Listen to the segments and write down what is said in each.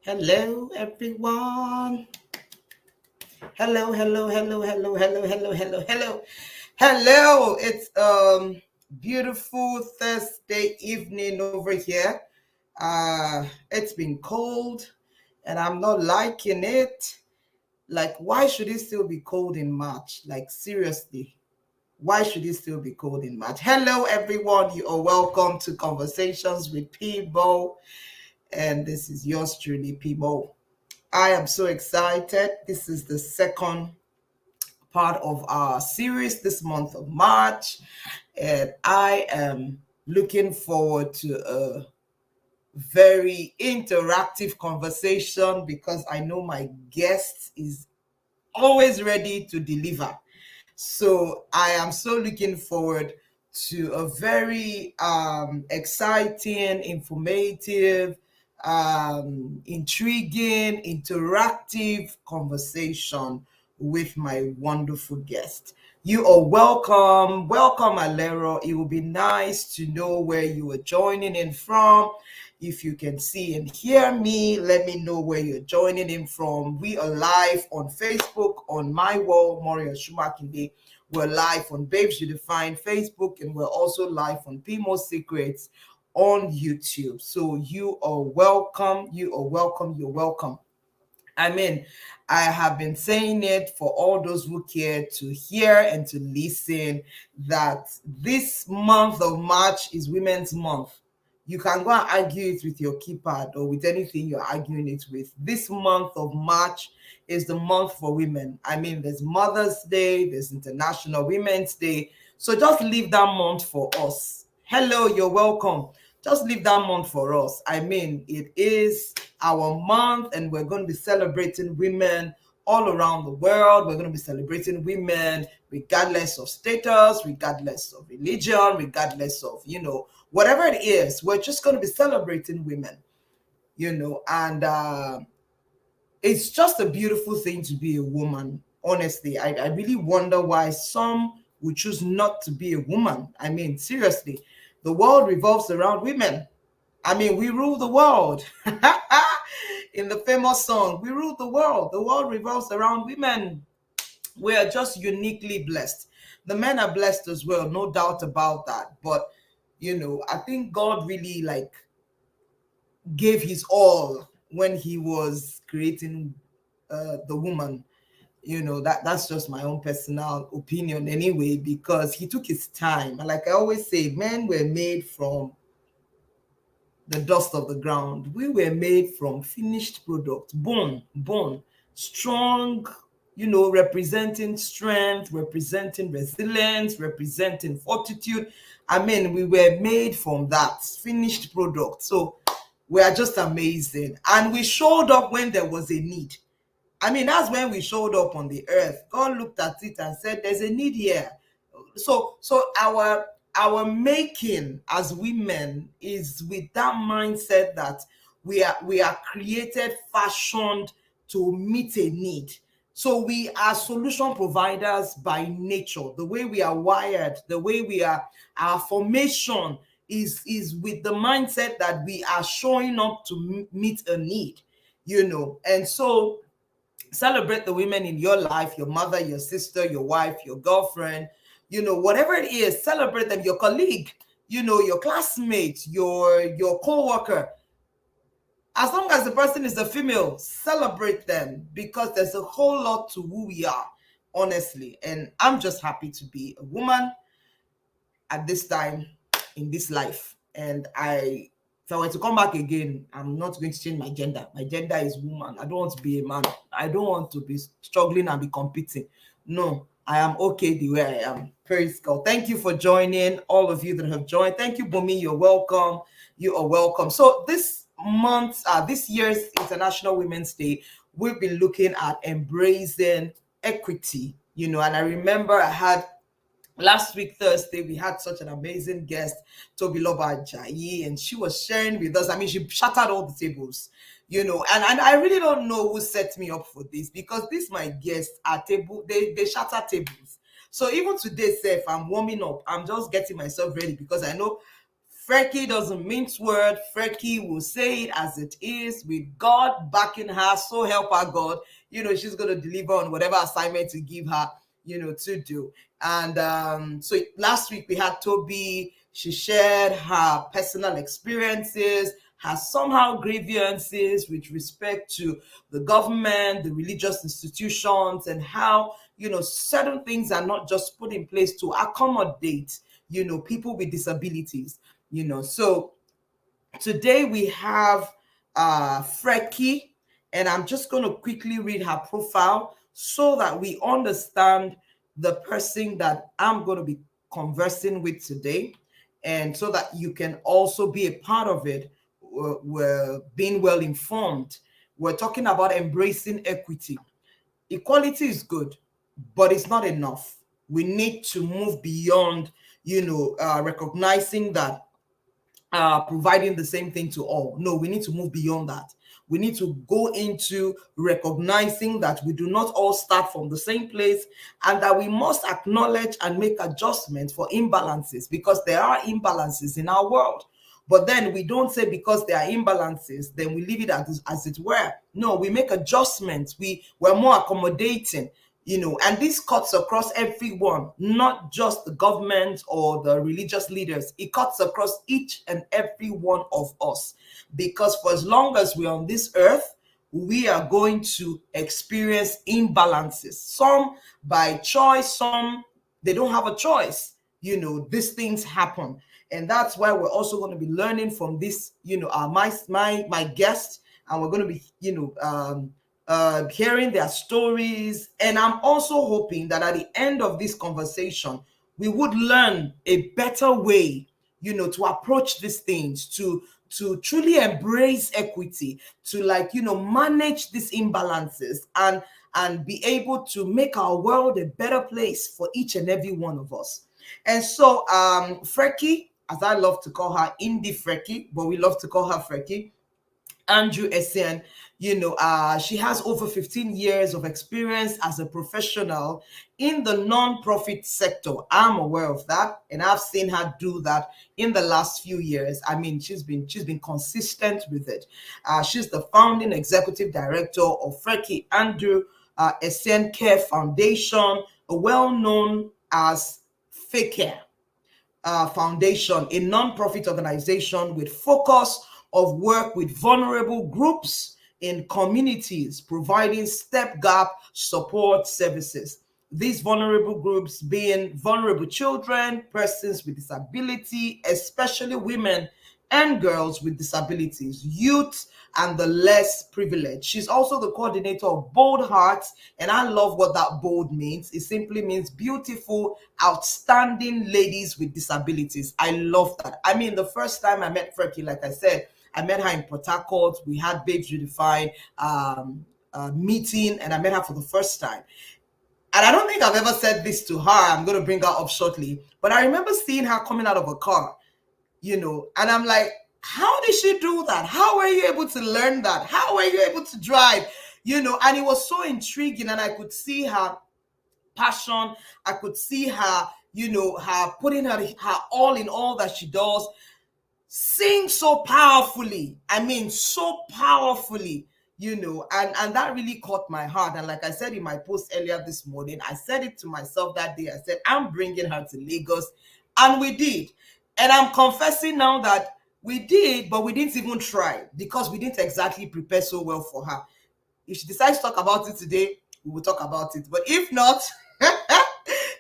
Hello, everyone. Hello. It's beautiful Thursday evening over here. It's been cold, and I'm not liking it. Like, why should it still be cold in March? Like, seriously, why should it still be cold in March? Hello, everyone. You are welcome to Conversations with People, and this is yours truly, People. I am so excited. This is the second part of our series this month of March, and I am looking forward to a very interactive conversation because I know my guest is always ready to deliver. So I am so looking forward to a very exciting, informative, intriguing, interactive conversation with my wonderful guest. You are welcome. Welcome, Alero. It will be nice to know where you are joining in from. If you can see and hear me, let me know where you're joining in from. We are live on Facebook, on my wall, Mario Shumakinde. We're live on Babes You Define Facebook, and we're also live on Pimo Secrets on YouTube. So you are welcome. You are welcome. You're welcome. I mean, I have been saying it for all those who care to hear and to listen that this month of March is Women's Month. You can go and argue it with your keypad or with anything you're arguing it with. This month of March is the month for women. I mean, there's Mother's Day, there's International Women's Day. So just leave that month for us. Hello, you're welcome. Just leave that month for us. I mean, it is our month, and we're going to be celebrating women all around the world. We're going to be celebrating women regardless of status, regardless of religion, regardless of, whatever it is. We're just going to be celebrating women, and it's just a beautiful thing to be a woman. Honestly, I really wonder why some would choose not to be a woman. I mean, seriously, the world revolves around women. I mean, we rule the world. In the famous song, we rule the world. The world revolves around women. We are just uniquely blessed. The men are blessed as well, no doubt about that. But, I think God really gave his all when he was creating the woman. That's just my own personal opinion anyway, because he took his time. And like I always say, men were made from the dust of the ground. We were made from finished product, bone, strong, representing strength, representing resilience, representing fortitude. I mean, we were made from that finished product. So we are just amazing. And we showed up when there was a need. I mean, that's when we showed up on the earth. God looked at it and said, there's a need here. So our making as women is with that mindset that we are created, fashioned to meet a need. So we are solution providers by nature. The way we are wired, the way we are, our formation is with the mindset that we are showing up to meet a need, and so celebrate the women in your life, your mother, your sister, your wife, your girlfriend, whatever it is. Celebrate them, your colleague, your classmate, your co-worker. As long as the person is a female, celebrate them, because there's a whole lot to who we are, honestly. And I'm just happy to be a woman at this time in this life. And if I were to come back again, I'm not going to change my gender. My gender is woman. I don't want to be a man. I don't want to be struggling and be competing. No, I am okay the way I am. Praise God. Thank you for joining, all of you that have joined. Thank you, Bumi. You're welcome. You are welcome. So this year's International Women's Day, we've been looking at embracing equity, and I remember I had last week Thursday, we had such an amazing guest, Tobiloba Ajayi, and she was sharing with us. I mean, she shattered all the tables, and I really don't know who set me up for this, because this my guests are table, they shatter tables. So even today, Seth, I'm warming up. I'm just getting myself ready, because I know Freky doesn't mince word. Freky will say it as it is, with God backing her. So help her God. She's going to deliver on whatever assignment you give her, to do. And so last week we had Toby. She shared her personal experiences, her somehow grievances with respect to the government, the religious institutions, and how, certain things are not just put in place to accommodate, people with disabilities. So today we have Freky, and I'm just going to quickly read her profile so that we understand the person that I'm going to be conversing with today, and so that you can also be a part of it. We're being well informed. We're talking about embracing equity. Equality is good, but it's not enough. We need to move beyond, recognizing that providing the same thing to all. No, we need to move beyond that. We need to go into recognizing that we do not all start from the same place, and that we must acknowledge and make adjustments for imbalances, because there are imbalances in our world. But then we don't say because there are imbalances, then we leave it as it were. No, we make adjustments. We're more accommodating, and this cuts across everyone, not just the government or the religious leaders. It cuts across each and every one of us, because for as long as we're on this earth, we are going to experience imbalances. Some by choice, some they don't have a choice. These things happen, and that's why we're also going to be learning from this. My guest, and we're going to be, hearing their stories. And I'm also hoping that at the end of this conversation, we would learn a better way, to approach these things, to truly embrace equity, to manage these imbalances, and be able to make our world a better place for each and every one of us. And so Freky, as I love to call her, Indie Freky, but we love to call her Freky, Andrew Essien, she has over 15 years of experience as a professional in the non-profit sector. I'm aware of that, and I've seen her do that in the last few years. I mean, she's been consistent with it. She's the founding executive director of Freky Andrew Essien Care Foundation, well-known as Freky Foundation, a non-profit organization with focus of work with vulnerable groups in communities, providing step-gap support services. These vulnerable groups being vulnerable children, persons with disability, especially women and girls with disabilities, youth, and the less privileged. She's also the coordinator of Bold Hearts, and I love what that bold means. It simply means beautiful, outstanding ladies with disabilities. I love that. I mean, the first time I met Freky, like I said, I met her in Port Harcourt. We had Babes Redefined meeting, and I met her for the first time. And I don't think I've ever said this to her. I'm going to bring her up shortly. But I remember seeing her coming out of a car, and I'm like, how did she do that? How were you able to learn that? How were you able to drive? And it was so intriguing, and I could see her passion. I could see her, her putting her all in all that she does. Sing so powerfully. I mean, so powerfully, and that really caught my heart. And like I said in my post earlier this morning, I said it to myself that day. I said, I'm bringing her to Lagos. And we did. And I'm confessing now that we did, but we didn't even try, because we didn't exactly prepare so well for her. If she decides to talk about it today, we will talk about it. But if not,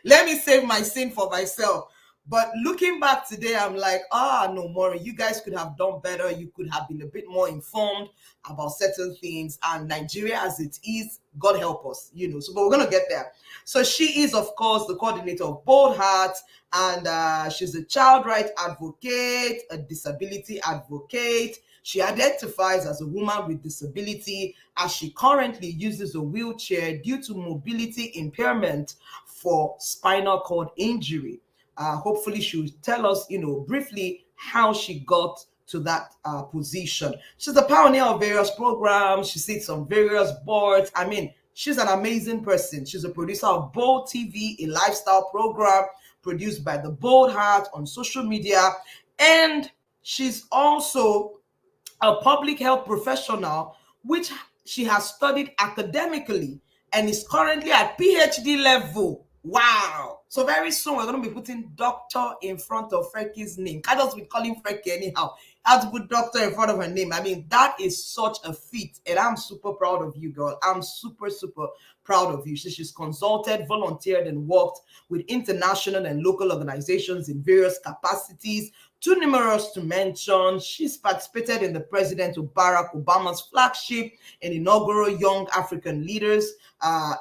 let me save my sin for myself. But looking back today, I'm like, no, Maury, you guys could have done better. You could have been a bit more informed about certain things. And Nigeria as it is, God help us, So, but we're going to get there. So she is, of course, the coordinator of Bold Hearts, and she's a child rights advocate, a disability advocate. She identifies as a woman with disability, as she currently uses a wheelchair due to mobility impairment for spinal cord injury. Hopefully she'll tell us, briefly how she got to that position. She's a pioneer of various programs. She sits on various boards. I mean, she's an amazing person. She's a producer of Bold TV, a lifestyle program produced by the Bold Heart on social media. And She's also a public health professional, which she has studied academically and is currently at PhD level. Wow. So very soon we're going to be putting doctor in front of Freky's name. Can't just be calling Freky anyhow. I have to put doctor in front of her name. I mean, that is such a feat. And I'm super proud of you, girl. I'm super, super proud of you. She's consulted, volunteered, and worked with international and local organizations in various capacities, too numerous to mention. She's participated in the President Barack Obama's flagship and inaugural Young African Leaders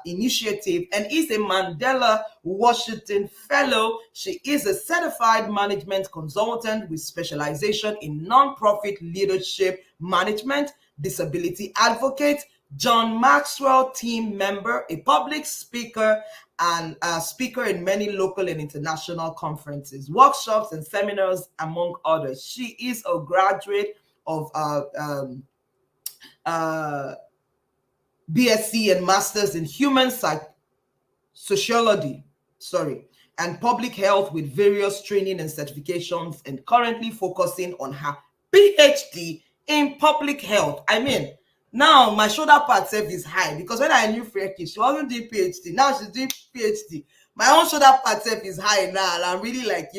initiative and is a Mandela Washington Fellow. She is a certified management consultant with specialization in nonprofit leadership management, disability advocate, John Maxwell team member, a public speaker, and a speaker in many local and international conferences, workshops, and seminars, among others. She is a graduate of BSc and Masters in Human Sociology, and Public Health with various training and certifications, and currently focusing on her PhD in Public Health. I mean, now my shoulder pad self is high because when I knew Freky, she wasn't doing PhD. Now she's doing PhD. My own shoulder pad self is high now, and I'm really like,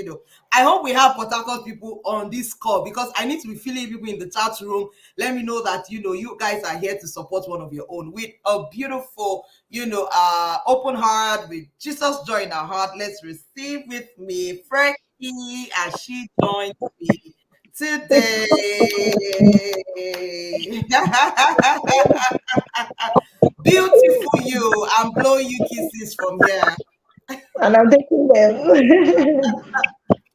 I hope we have Port Harcourt people on this call because I need to be feeling people in the chat room. Let me know that you guys are here to support one of your own with a beautiful, open heart with Jesus joy in our heart. Let's receive with me Freky as she joins me today. Beautiful you. I'm blowing you kisses from here. And I'm taking them.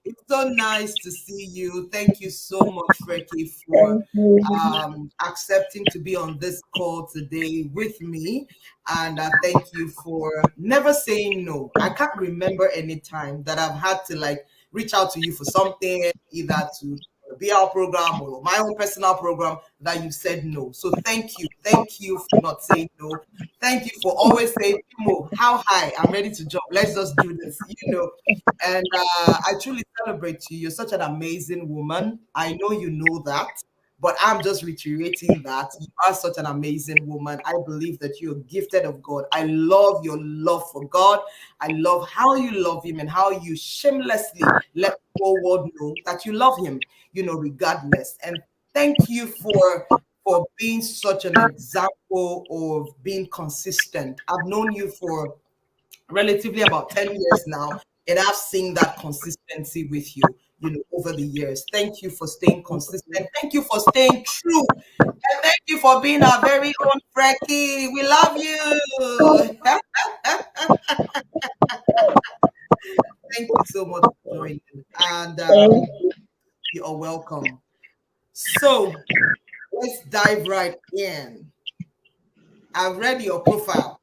It's so nice to see you. Thank you so much, Freky, for Thank you. accepting to be on this call today with me. And thank you for never saying no. I can't remember any time that I've had to reach out to you for something, either to be our program or my own personal program, that you said no. So thank you. Thank you for not saying no. Thank you for always saying, how high? I'm ready to jump. Let's just do this, And I truly celebrate you. You're such an amazing woman. I know you know that, but I'm just reiterating that you are such an amazing woman. I believe that you're gifted of God. I love your love for God. I love how you love Him and how you shamelessly let the whole world know that you love Him, regardless. And thank you for being such an example of being consistent. I've known you for relatively about 10 years now, and I've seen that consistency with you, over the years. Thank you for staying consistent. Thank you for staying true. And thank you for being our very own Freky. We love you. Thank you so much for joining. And you are welcome. So let's dive right in. I've read your profile,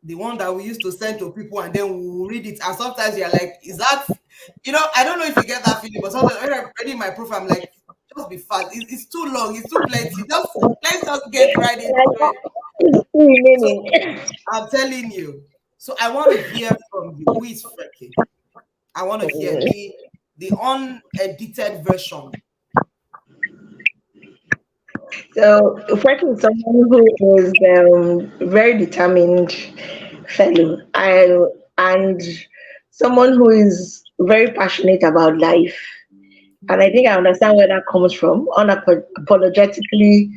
the one that we used to send to people, and then we'll read it. And sometimes you're like, is that, I don't know if you get that feeling, but sometimes when I'm reading my profile, I'm like, just be fast. It's too long. It's too plenty. Let's just get right into it. So, I'm telling you. So I want to hear from you. Who is Freky? I want to hear the unedited version. So Freky is someone who is very determined fellow, and someone who is very passionate about life. And I think I understand where that comes from. Unapologetically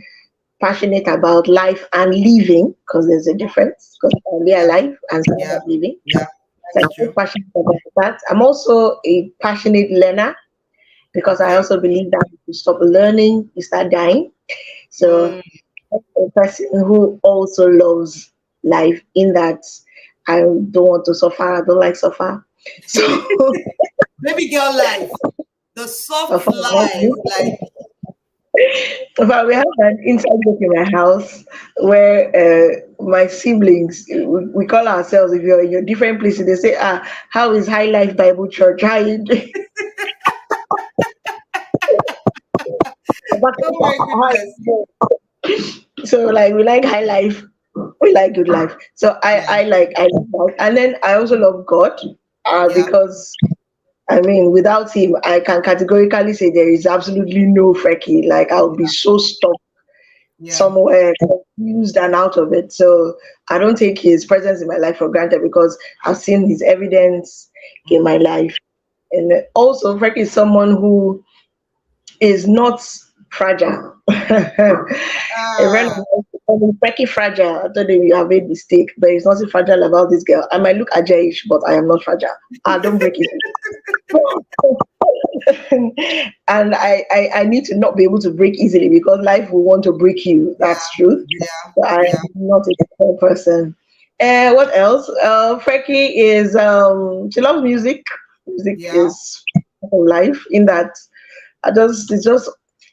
passionate about life and living, because there's a difference. Because we are alive and living. Yeah, so I'm very passionate about that. I'm also a passionate learner, because I also believe that if you stop learning, you start dying. So a person who also loves life, in that I don't want to suffer, I don't like suffer. So baby girl life, the soft life, but we have an inside joke in my house where my siblings, we call ourselves, if you're in your different places, they say, how is High Life Bible Church? How you doing? Oh my goodness. So we like high life, we like good life. So I love life. And then I also love God, because I mean, without him, I can categorically say there is absolutely no Frecky. Like, I'll be Yeah, so stuck yeah. somewhere, confused and out of it. So I don't take his presence in my life for granted because I've seen his evidence in my Mm. life. And also, Frecky is someone who is not fragile. A friend of Ah, mine used to call me Frecky fragile. I told him you have made mistake. There is nothing fragile about this girl. I might look ajayish, but I am not fragile. I don't break it. And I need to not be able to break easily because life will want to break you. yeah, That's true. yeah, So I yeah, am not a typical person. What else? Frecky is she loves music. Music yeah. is part of life in that I just it's just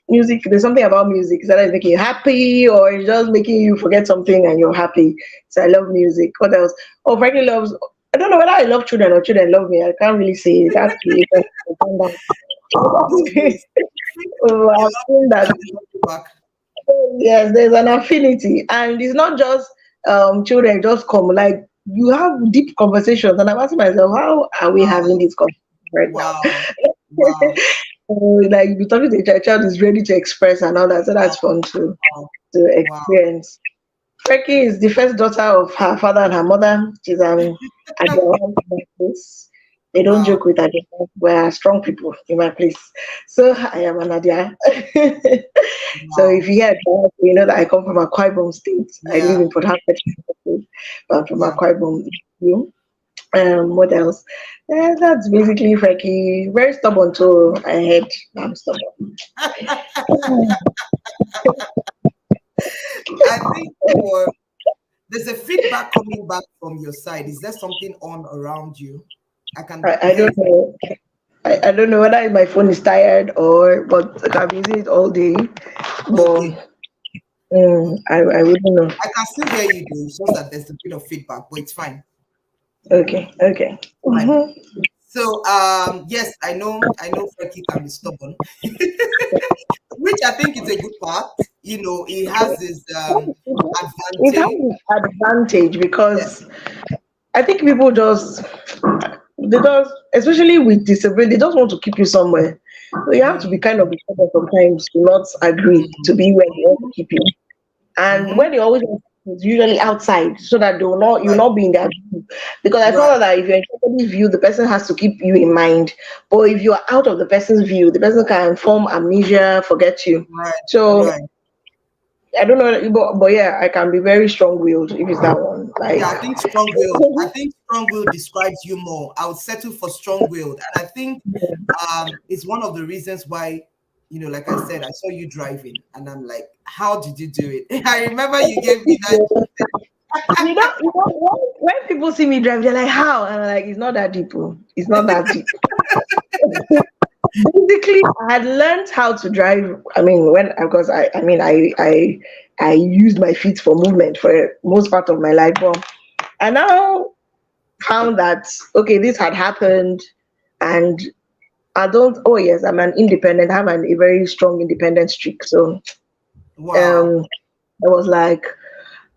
music. There's something about music that is making you happy or it's just making you forget something and you're happy. So I love music. What else? Oh, Frankie loves. I don't know whether I love children or children love me. I can't really say that. Both ways. Oh, You I've love seen them that. and they love you back. Yes, there's an affinity, and it's not just children just come like you have deep conversations, and I'm asking myself, how are we having Wow, this conversation right now? wow, wow, Like you're talking to a child is ready to express and all that, so that's wow, fun wow, to wow. experience. Frecky is the first daughter of her father and her mother. She's an Adjoa in my place. They don't Wow, joke with Adjoa. We're strong people in my place. So I am an Adia. So if wow. you hear that, you know that I come from Akwa Ibom State. I live Yeah, in Port Harcourt, State, but I'm from yeah. Akwa Ibom. You. What else? That's basically Frecky. Very stubborn too. I heard I'm stubborn. I think there's a feedback coming back from your side. Is there something on around you? I can I hear don't it. know. I don't know whether my phone is tired or but I've been using it all day. Okay, But I wouldn't know. I can still hear you though. It's just that there's a bit of feedback, but it's fine. Okay, okay. Fine. Mhm. So yes, I know Frecky can be stubborn, which I think is a good part. He has his It has advantage. its advantage because Yes. I think people just they just especially with disability, they just want to keep you somewhere. So you have to be Mm, kind of stubborn sometimes to not agree to be where they want to keep you. And mm-hmm. when they always want it's usually outside so that they will not you'll Right, not be in their view. Because I right, found out that if you're in somebody's view, the person has to keep you in mind. But if you're out of the person's view, the person can form amnesia, forget you. right, So right. I don't know, but yeah, I can be very strong willed if it's that one. Like Yeah, I think strong-willed describes you more. I would settle for strong-willed, and I think it's one of the reasons why, like I said, I saw you driving, and I'm like, how did you do it? I remember you gave me that. when people see me drive, they're like, "How?" And I'm like, "It's not that deep. Oh. It's not that deep." Basically, I had learned how to drive. I mean, when because I mean, I used my feet for movement for most part of my life. But I now found that okay, this had happened, and I don't. Oh yes, I'm an independent. I have a very strong independent streak. So Wow. um, I was like,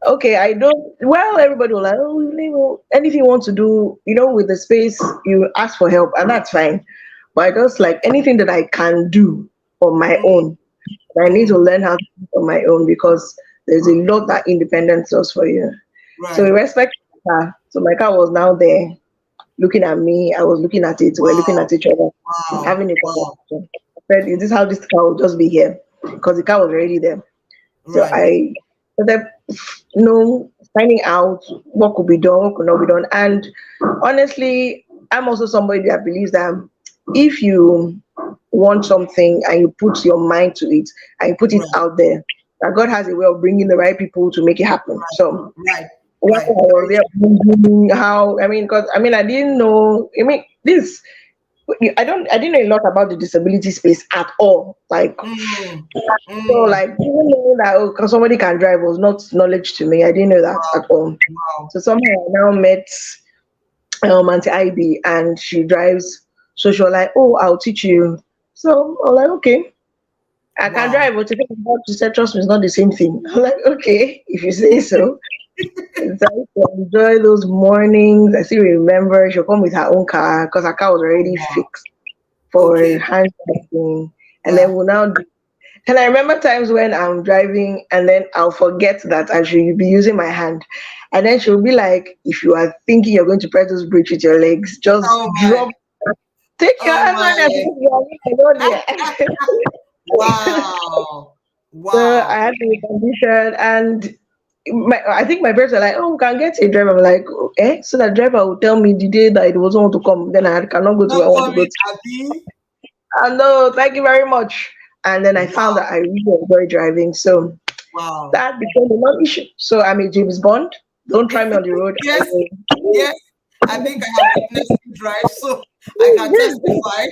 okay, I don't. Well, everybody was like, oh, anything you want to do, with the space, you ask for help, and that's fine. But I just like anything that I can do on my Mm, own. I need to mm, learn how to do it on my own because there's a lot that independence does for you. So, in right. respect to my car, so my car was now there looking at me. I was looking at it. We're looking Wow. at each other, Wow. having a Wow. conversation. I said, "Is this how this car will just be here?" Because the car was already there. So Right. I started, finding out what could be done, what could not be done. And honestly, I'm also somebody that believes that if you want something and you put your mind to it and you put it Right. out there, that God has a way of bringing the right people to make it happen. So Right. when I Right. was Very there, true. how I mean, because I didn't know. I mean, this I didn't know a lot about the disability space at all. Like Mm, so, mm, like, even knowing that oh, 'cause somebody can drive was not knowledge to me. I didn't know that wow. at all. Wow. So somehow I now met Auntie IB, and she drives. So she was like, "Oh, I'll teach you." So I was like, "Okay, I can Wow. drive." But to think about she said, "Trust me, it's not the same thing." I'm like, "Okay, if you say so." So I used to enjoy those mornings. I still remember she'll come with her own car because her car was Oh, already wow. fixed. for Okay. hand driving, and then Yeah. we'll now do. And I remember times when I'm driving and then I'll forget that I should be using my hand. And then she'll be like, if you are thinking you're going to press this bridge with your legs, just Oh my. drop, take your Oh hands on it, my. go there. Wow. So I Wow. had the condition, and I think my parents are like, oh, we can get a driver. I'm like, "Oh, eh? So that driver will tell me the day that it wasn't want to come. Then I cannot go to where Not I want to go worry, to. Abby. No, thank you very much. And then I found Wow. that I really enjoy driving. So Wow. that became a non-issue. So I'm a James Bond. Don't try me on the road. Yes. Yes. I think I have witnessed you drive, so I can testify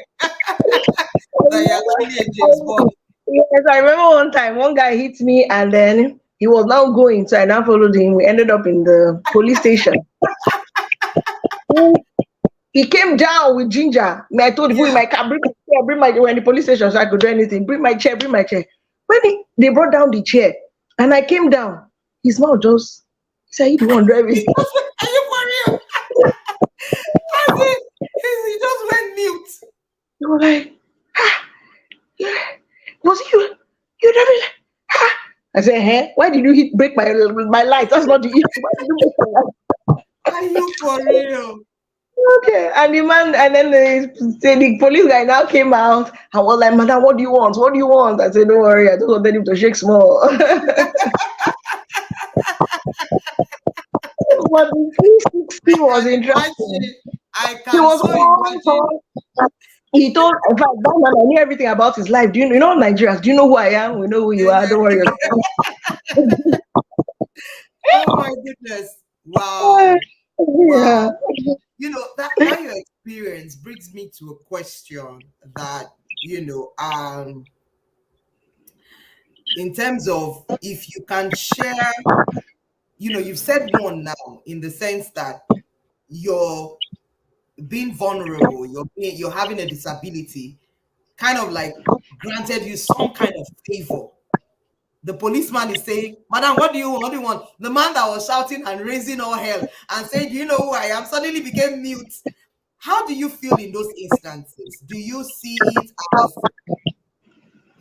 that you're actually a James Bond. Yes, I remember one time one guy hit me and then he was now going. So I now followed him. We ended up in the police station. He came down with ginger. I told the boy in Yeah. my car, bring my chair, bring my we're in the police station, so I could do anything. Bring my chair, bring my chair. When they brought down the chair and I came down, his mouth just he said, "You the one driving." Are you for real? I did. He just went mute. They were like, ah, yeah, was it you? You driving? Ah. I said, hey, why did you hit break my light? That's not the issue. Why did you break my light? Are you for real? Okay. And the man, and then the police guy now came out and was like, Madam, what do you want? What do you want? I said, don't worry, I just wanted him to shake small. But the 360 I was can interesting. imagine. I He can was so one imagine. tall. He told, in fact, that man, I knew everything about his life. Do you know Nigerians? Do you know who I am? We know who you are. Don't worry. Oh my goodness. Wow. Yeah. Wow. That your experience brings me to a question that, in terms of if you can share, you've said one now in the sense that you're being vulnerable, you're having a disability, kind of like granted you some kind of favor. The policeman is saying, Madam, what do you want? What do you want? The man that was shouting and raising all hell and saying, Do you know who I am? Suddenly became mute. How do you feel in those instances? Do you see it as,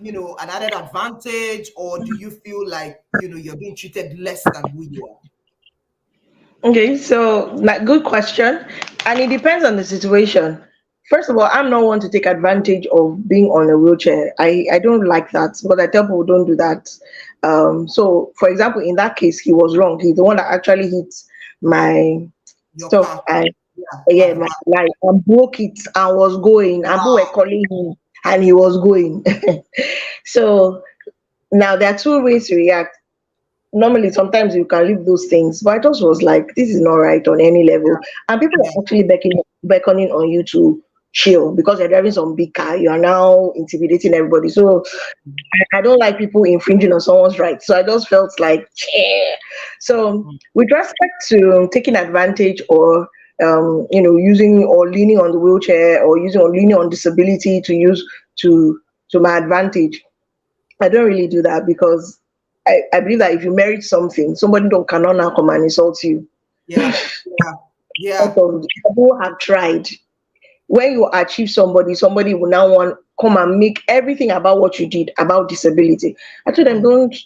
an added advantage, or do you feel like, you're being treated less than who you are? Okay, so like good question, and it depends on the situation. First of all, I'm not one to take advantage of being on a wheelchair. I don't like that, but I tell people don't do that. So for example, in that case, he was wrong. He's the one that actually hit my Your stuff car. and Yeah. yeah, At the my back. life and broke it and was going. And people were Wow. calling him and he was going. So now there are two ways to react. Normally sometimes you can leave those things, but I just was like, this is not right on any level. And people Yeah. are actually beckoning on you to chill because you're driving some big car, you are now intimidating everybody. So I don't like people infringing on someone's rights. So I just felt like so with respect to taking advantage or using or leaning on the wheelchair or using or leaning on disability to use to my advantage, I don't really do that because I believe that if you merit something, somebody don't cannot now come and insult you. Yeah. Yeah. Out Yeah. of the people have tried. When you achieve somebody will now want come and make everything about what you did about disability. I told them Mm. don't.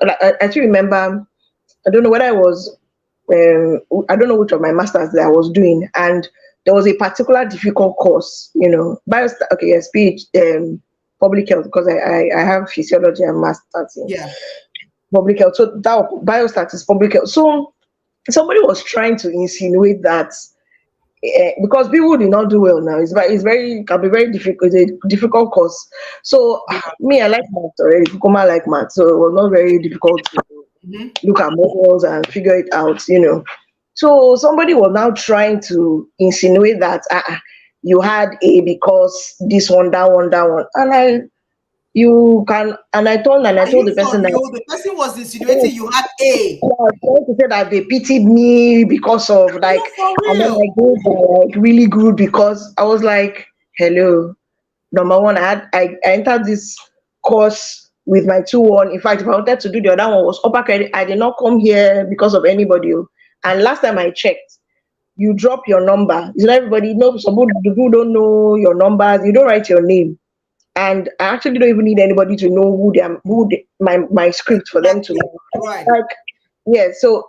Like, I still remember. I don't know whether I was. I don't know which of my masters that I was doing, and there was a particular difficult course. Bio. Okay, yes, PH, public health because I have physiology and masters in Yeah. public health. So that biostats is public health. So somebody was trying to insinuate that because people did not do well now. It's very can be very difficult. It's a difficult course. So Yeah. me, I like math already. Kukuma like math, so it was not very difficult to Hmm. look at models and figure it out. So somebody was now trying to insinuate that you had A because this one, that one, and you can, and I Are told you the for person that real? The person was insinuating you had A. I was trying to say that they pitied me because of Are you like, for and then real? I go like really good because I was like, hello, number one, I entered this course with my 2-1. In fact, if I wanted to do the other one was upper credit, I did not come here because of anybody. And last time I checked, you drop your number. It's not everybody know. Some people don't know your numbers. You don't write your name, and I actually don't even need anybody to know my script for them to Exactly. know. Right. Like, yeah. So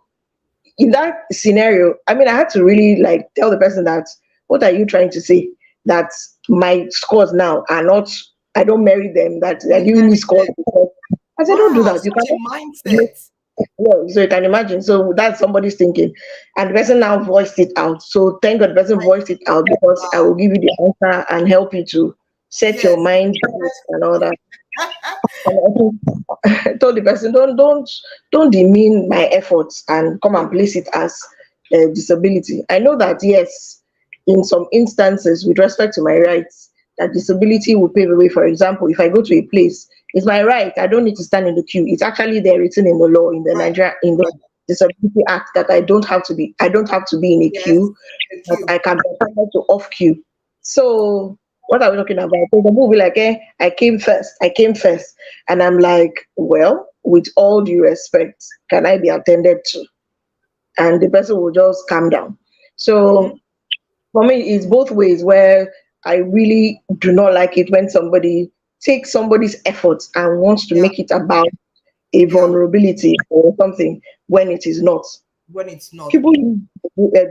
in that scenario, I mean, I had to really like tell the person that, what are you trying to say? That my scores now are not, I don't merit them, that they're You giving me married scores. them. I said, don't do Wow, that. You such a cannot. mindset. Yeah, so you can imagine. So that's somebody's thinking. And the person now voiced it out. So thank God the person Right. voiced it out, because I will Wow. give you the answer and help you to set your Yes. mind right and all that. And I told the person, don't demean my efforts and come and place it as a disability. I know that, yes, in some instances, with respect to my rights, that disability will pave the way. For example, if I go to a place, it's my right. I don't need to stand in the queue. It's actually there written in the law, in the Right. Nigeria, in the Right. Disability Act, that I don't have to be in a Yes. queue, Thank but you. I can be entitled to off queue. So what are we talking about? So the will be like, I came first. I came first. And I'm like, well, with all due respect, can I be attended to? And the person will just calm down. Mm-hmm. So for me, it's both ways, where I really do not like it when somebody takes somebody's efforts and wants to Yeah. make it about a Yeah. vulnerability or something when it is not. When it's not. People use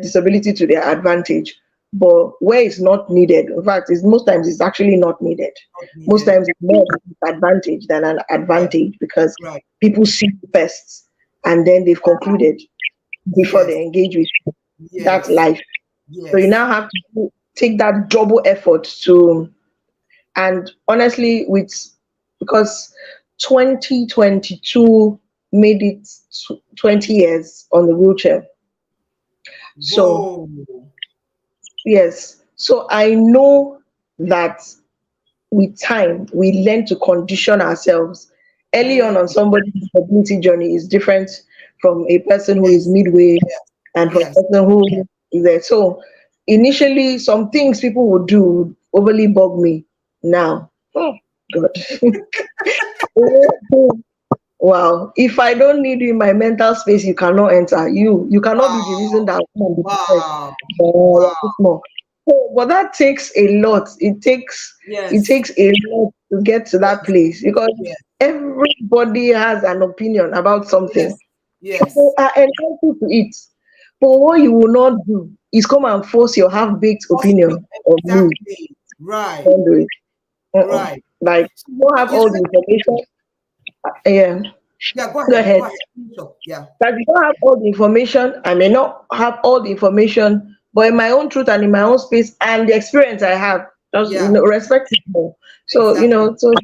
disability to their advantage, but where it's not needed, in fact, it's most times it's actually not needed. Not Most needed. times it's more of a disadvantage than an Right. advantage, because Right. people see you first and then they've concluded before Yes. they engage with you. That's Yes. life. So you Yes. now have to take that double effort to, and honestly, with, because 2022 made it 20 years on the wheelchair. So Whoa. yes, so I know that with time we learn to condition ourselves. Early on Mm. somebody's disability journey is different from a person who is Yes. midway, Yes. and from a Yes. person who is there. So initially, some things people would do would overly bug me. Now, oh God, wow! If I don't need you in my mental space, you cannot enter. You cannot be the reason Wow. that I come and be depressed. Wow. You're Wow. too small. So, but that takes a lot. It Yes. takes a lot to get to that Yes. place, because Yes. everybody has an opinion about something. Yes. People Yes. are entitled to it. But what you will not do is come and force your half-baked Possible. opinion on me. Exactly. Right. Don't do it. Uh-uh. Right. Like, So you don't have you all the said, information. Yeah, yeah, go go ahead. Go ahead. ahead. Finish up. Yeah. That you don't have all the information. I may not have all the information, but in my own truth and in my own space and the experience I have, just Yeah. respect it more. So Exactly.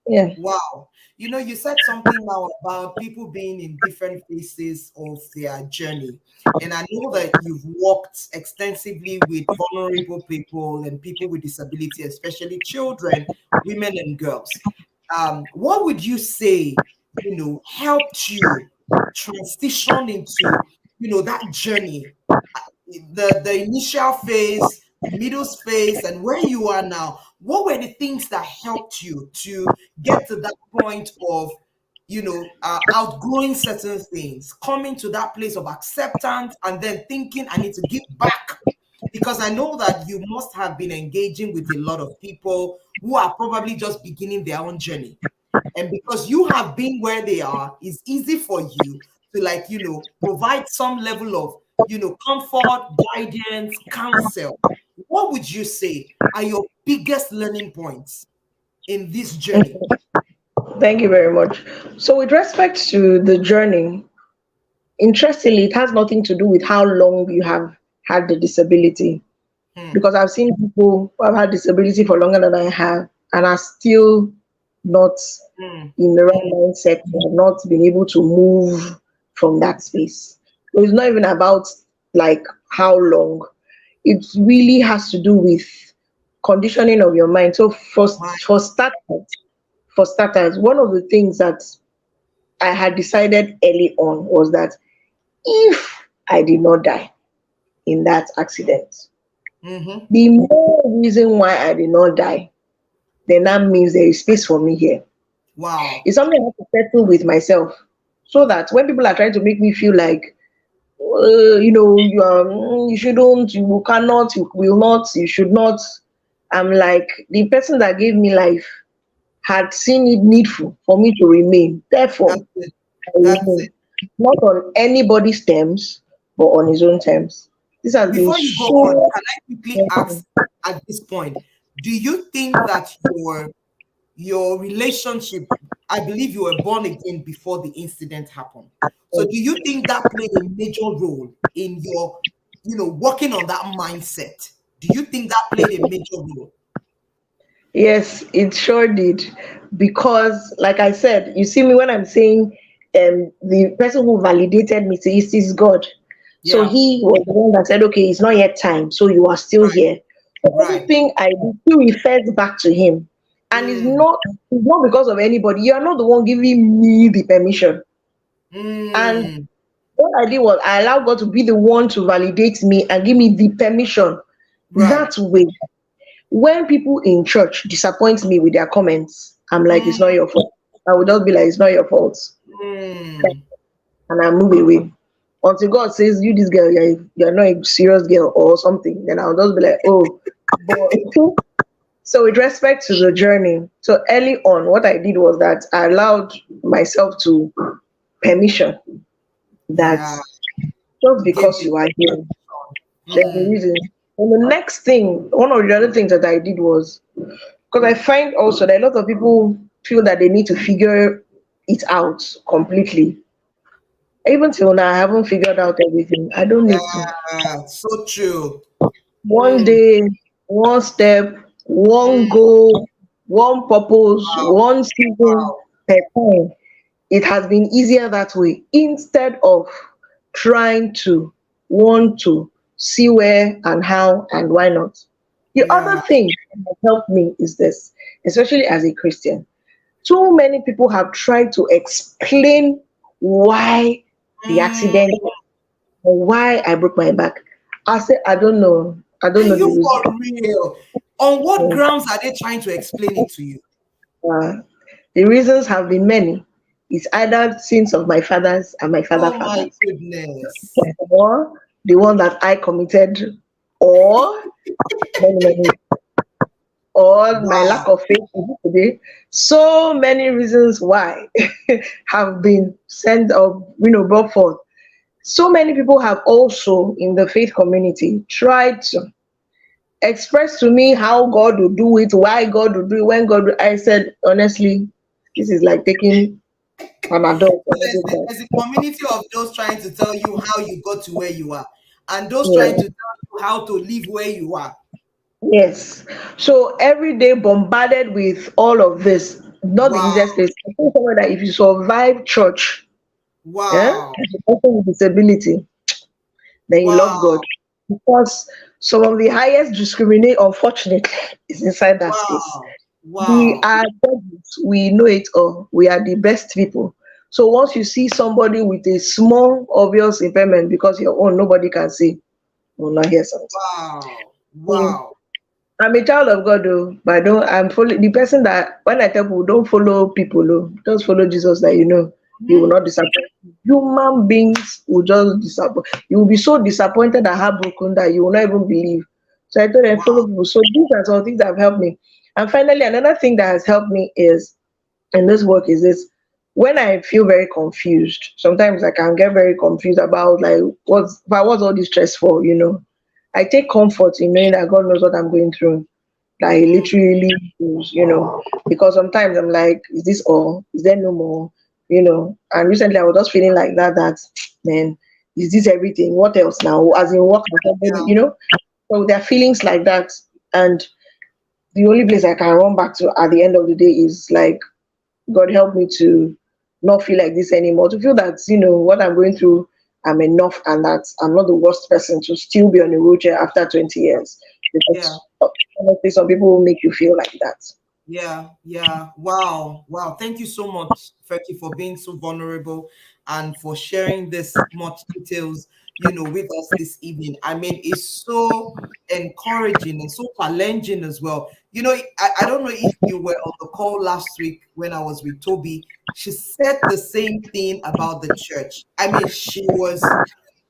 yeah. Wow. You said something now about people being in different phases of their journey. And I know that you've worked extensively with vulnerable people and people with disability, especially children, women, and girls. What would you say, helped you transition into, that journey, the initial phase, the middle phase, and where you are now? What were the things that helped you to get to that point of, outgrowing certain things, coming to that place of acceptance, and then thinking, I need to give back? Because I know that you must have been engaging with a lot of people who are probably just beginning their own journey. And because you have been where they are, it's easy for you to, like, provide some level of, comfort, guidance, counsel. What would you say are your biggest learning points in this journey? Thank you very much. So with respect to the journey, interestingly, it has nothing to do with how long you have had the disability. Hmm. Because I've seen people who have had disability for longer than I have and are still not Hmm. in the right Hmm. mindset, and have not been able to move from that space. So it's not even about like how long. It really has to do with conditioning of your mind. So My. for starters, one of the things that I had decided early on was that if I did not die in that accident, Mm-hmm. the more reason why I did not die, then that means there is space for me here. Wow. It's something I have to settle with myself, so that when people are trying to make me feel like you shouldn't, you cannot, you will not, you should not. I'm like, the person that gave me life had seen it needful for me to remain. Therefore, That's it. I That's it. remain. Not on anybody's terms, but on his own terms. This has been Before you go on, so can I quickly ask at this point, do you think that your relationship, I believe you were born again before the incident happened. So do you think that played a major role in your, working on that mindset? Do you think that played a major role? Yes, it sure did. Because, like I said, you see me when I'm saying the person who validated me is God. So Yeah, he was the one that said, okay, it's not yet time. So you are still right, here. So right. everything I do still refers back to him. And Mm, it's not because of anybody. You are not the one giving me the permission. And mm, what I did was I allowed God to be the one to validate me and give me the permission. right. That way, when people in church disappoint me with their comments, I'm like, it's not Mm, your fault. I will just be like, it's not your fault. mm. And I move away. Until God says, you, this girl, you're not a serious girl or something, then I'll just be like, oh. But so, with respect to the journey, so early on, what I did was that I allowed myself to permission that Yeah, just you gave because it you are here, there's a permission. reason. And the next thing, one of the other things that I did was, because I find also that a lot of people feel that they need to figure it out completely. Even till now, I haven't figured out everything. I don't need to. Yeah, so true. One Mm, day, one step, one mm, goal, one purpose, wow, one season wow. per time. It has been easier that way instead of trying to want to see where and how and why not. The other Yeah. thing that has helped me is this, especially as a Christian. Too many people have tried to explain why the Mm. accident or why I broke my back. I said, I don't know. I don't Are know the you reason. for real? On what grounds are they trying to explain it to you? Uh, the reasons have been many. It's either sins of my fathers and my father Oh my fathers, goodness. or the one that I committed, or many, many, or my lack Wow. of faith in you today. So many reasons why have been sent or brought forth. So many people have also in the faith community tried to express to me how God will do it, why God will do it, when God will. I said honestly, this is like taking Panadol So for headache. there's a community of those trying to tell you how you got to where you are, and those Yeah. trying to tell you how to live where you are. Yes. So every day bombarded with all of this, not the Wow. easiest place. I think somewhere that if you survive church, yeah, Wow. as a person with disability, then you love God. Wow. Because some of the highest discriminate, unfortunately, is inside that space. Wow. We Wow. are judges, we know it all. We are the best people. So once you see somebody with a small, obvious impairment, because your own nobody can see, will not hear something. Wow. Mm. Wow. I'm a child of God, though, but I don't. I'm follow the person that when I tell people don't follow people, oh, just follow Jesus. That He will Mhm. not disappoint. Human beings will just disappoint. You will be so disappointed and heartbroken that you will not even believe. So I thought I follow Wow. people. So these are some things that have helped me. And finally, another thing that has helped me is in this work is this: when I feel very confused, sometimes I can get very confused about like what's all this stress for. I take comfort in knowing that God knows what I'm going through, that He Mm. literally knows, because sometimes I'm like, is this all? Is there no more? And recently I was just feeling like that, man, is this everything? What else now? As in work and somebody, Yeah. So there are feelings like that. And the only place I can run back to at the end of the day is like, God help me to not feel like this anymore, to feel that, what I'm going through, I'm enough and that I'm not the worst person to still be on a wheelchair after 20 years. Yeah. Because honestly, some people will make you feel like that. Yeah, yeah. Wow, wow. Thank you so much, Freky, for being so vulnerable and for sharing this much details, with us this evening. I mean, it's so encouraging and so challenging as well. I don't know if you were on the call last week when I was with Toby. She said the same thing about the church. I mean, she was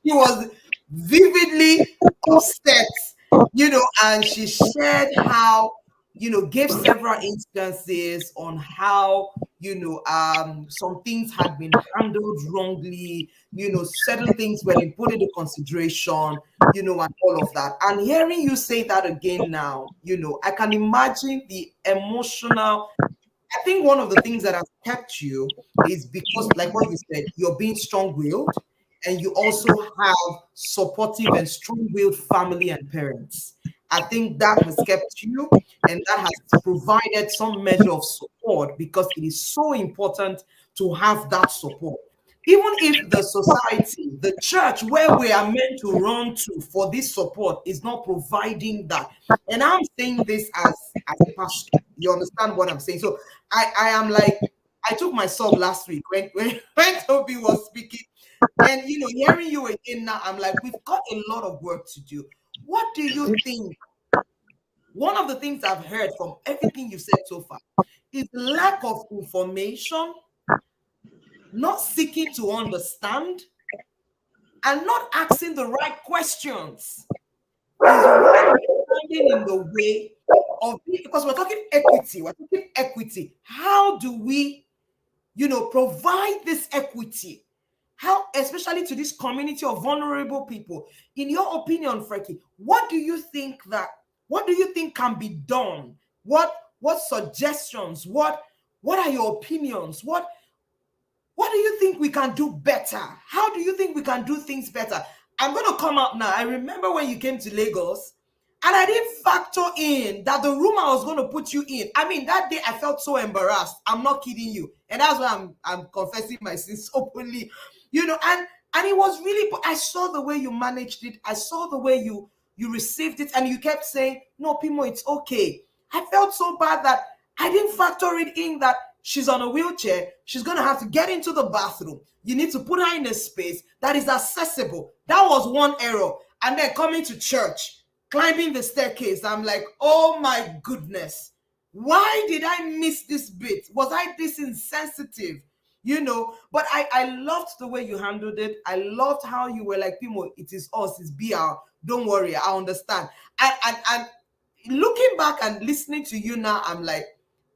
She was vividly upset, and she shared how, gave several instances on how, some things had been handled wrongly, certain things were put into consideration, and all of that. And hearing you say that again now, I can imagine the emotional. I think one of the things that has kept you is because, like what you said, you're being strong-willed, and you also have supportive and strong-willed family and parents. I think that has kept you, and that has provided some measure of support, because it is so important to have that support. Even if the society, the church where we are meant to run to for this support is not providing that. And I'm saying this as a pastor. You understand what I'm saying? So I am like, I took my sub last week when Toby was speaking, and hearing you again now, I'm like, we've got a lot of work to do. What do you think? One of the things I've heard from everything you've said so far is lack of information, not seeking to understand, and not asking the right questions is what is standing in the way of, because we're talking equity. We're talking equity. How do we, provide this equity? How, especially to this community of vulnerable people? In your opinion, Freky, what do you think can be done? What suggestions? What are your opinions? What do you think we can do better? How do you think we can do things better? I'm going to come out now. I remember when you came to Lagos, and I didn't factor in that the room I was going to put you in. I mean, that day I felt so embarrassed. I'm not kidding you. And that's why I'm confessing my sins openly. And it was really, I saw the way you managed it. I saw the way you received it, and you kept saying, "No, Pimo, it's okay." I felt so bad that I didn't factor it in that she's on a wheelchair. She's going to have to get into the bathroom. You need to put her in a space that is accessible. That was one error. And then coming to church, climbing the staircase, I'm like, oh my goodness. Why did I miss this bit? Was I this insensitive? But I loved the way you handled it. I loved how you were like, Pimo, it is us, it's BR. Don't worry, I understand. And looking back and listening to you now, I'm like,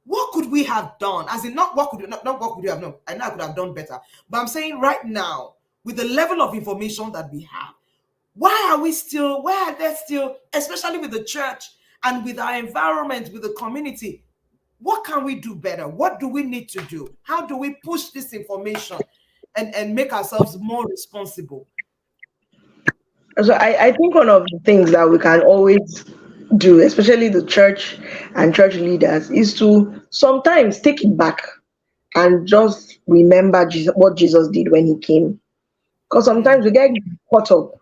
what could we have done? As in, not what could not what could you have done? I know I could have done better. But I'm saying right now, with the level of information that we have, why are there still, especially with the church and with our environment, with the community, what can we do better? What do we need to do? How do we push this information and make ourselves more responsible? So I think one of the things that we can always do, especially the church and church leaders, is to sometimes take it back and just remember what Jesus did when he came. Because Mm, sometimes caught up,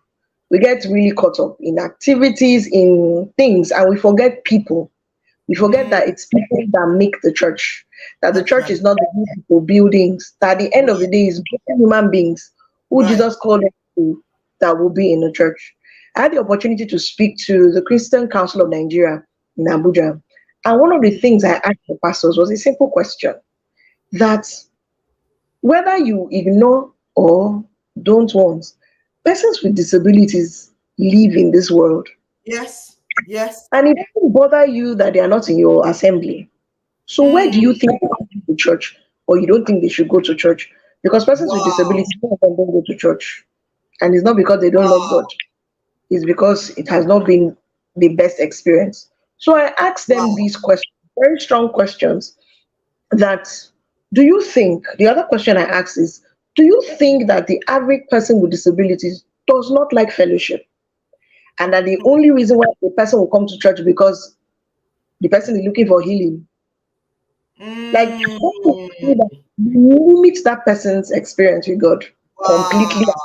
we get really caught up in activities, in things, and we forget people. We forget mm, that it's people that make the church, that the that's church right. is not the people, buildings, that at the end of the Right. day is human beings who Right. Jesus called us to, that will be in the church. I had the opportunity to speak to the Christian Council of Nigeria in Abuja. And one of the things I asked the pastors was a simple question, that whether you ignore or don't want, persons with disabilities live in this world. Yes. Yes. And it doesn't bother you that they are not in your assembly. So where do you Mm, think they go to church, or you don't think they should go to church? Because persons with wow. disabilities, some of them don't go to church. And it's not because they don't love God, Wow. it's because it has not been the best experience. So I asked them Wow. these questions, very strong questions, that do you think, the other question I asked is, do you think that the average person with disabilities does not like fellowship? And that the only reason why the person will come to church because the person is looking for healing? Like, what would you Mm, that limit that person's experience with God completely? wow.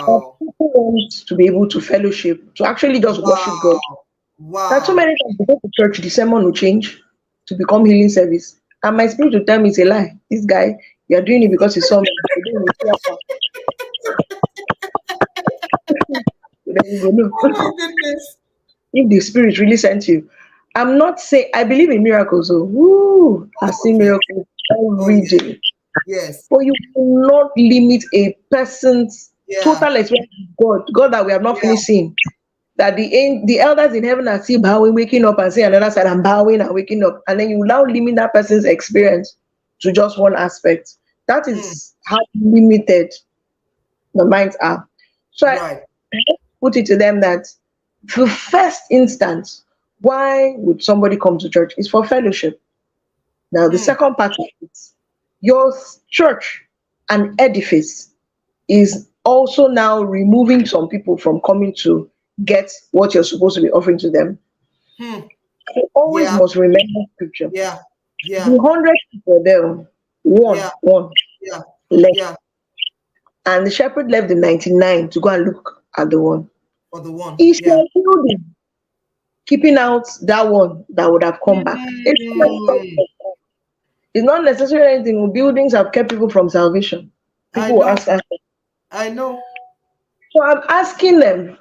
But Wow. people want to be able to fellowship, to actually just worship God. Wow. There are too many Wow. times you go to church, the sermon will change to become healing service. And my spirit will tell me it's a lie. This guy, you are doing it because he saw me. Then you go, no. Oh my goodness. If the spirit really sent you. I'm not saying I believe in miracles. So, woo, I Oh see yeah. miracles Oh every yeah. day. Yes. But you will not limit a person's Yeah. total experience with God that we have not Yeah. finished seeing. That the elders in heaven are still bowing, waking up, and say another side, I'm bowing and waking up. And then you now limit that person's experience to just one aspect. That Mm. is how limited the minds are. So I Right. put it to them that the first instance, why would somebody come to church? Is for fellowship. Now, the Mm. second part of it, your church and edifice is also now removing some people from coming to get what you're supposed to be offering to them. Hmm. You always Yeah. must remember scripture. Yeah. The Yeah. 100 people there, Yeah. one Yeah. left, Yeah. and the shepherd left the 99 to go and look at the one. For the one. He's Yeah. still building, keeping out that one that would have come back. Mm. It's not necessarily anything. Buildings have kept people from salvation. I People will know. ask us. I know. So I'm asking them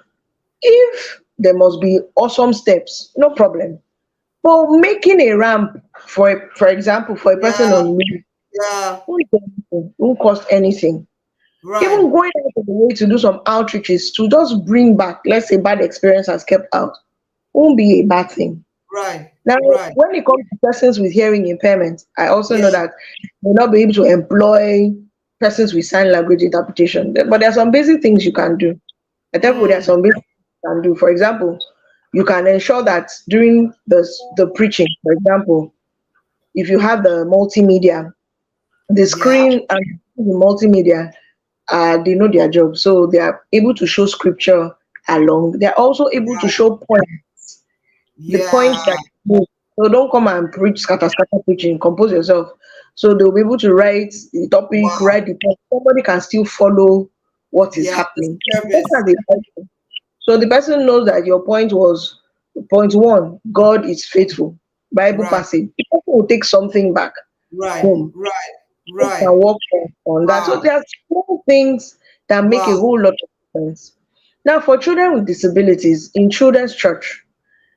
if there must be awesome steps, no problem. But making a ramp for example, for a person Yeah. on leave Yeah. won't cost anything. Right. Even going out of the way to do some outreaches to just bring back, let's say, bad experience has kept out, won't be a bad thing. Right. Now, Right. when it comes to persons with hearing impairment, I also know Yeah. that may not be able to employ persons with sign language interpretation. But there are some basic things you can do. I tell you, there are Mm. some basic things you can do. For example, you can ensure that during the preaching, for example, if you have the multimedia, the Yeah. screen and the multimedia, they know their job, so they are able to show scripture along. They are also able to Right. show points, the Yeah. points that you make. So don't come and preach scatter preaching. Compose yourself. So they'll be able to write the topic, Wow. write the point. Somebody can still follow what is Yeah. The happening. Just service. as a person. So the person knows that your point was point one, God is faithful. Bible Right. passage. The person will take something back Right. home Right. and Right. work on that. So Wow. there are small things that make a Wow. whole lot of difference. Now, for children with disabilities in children's church,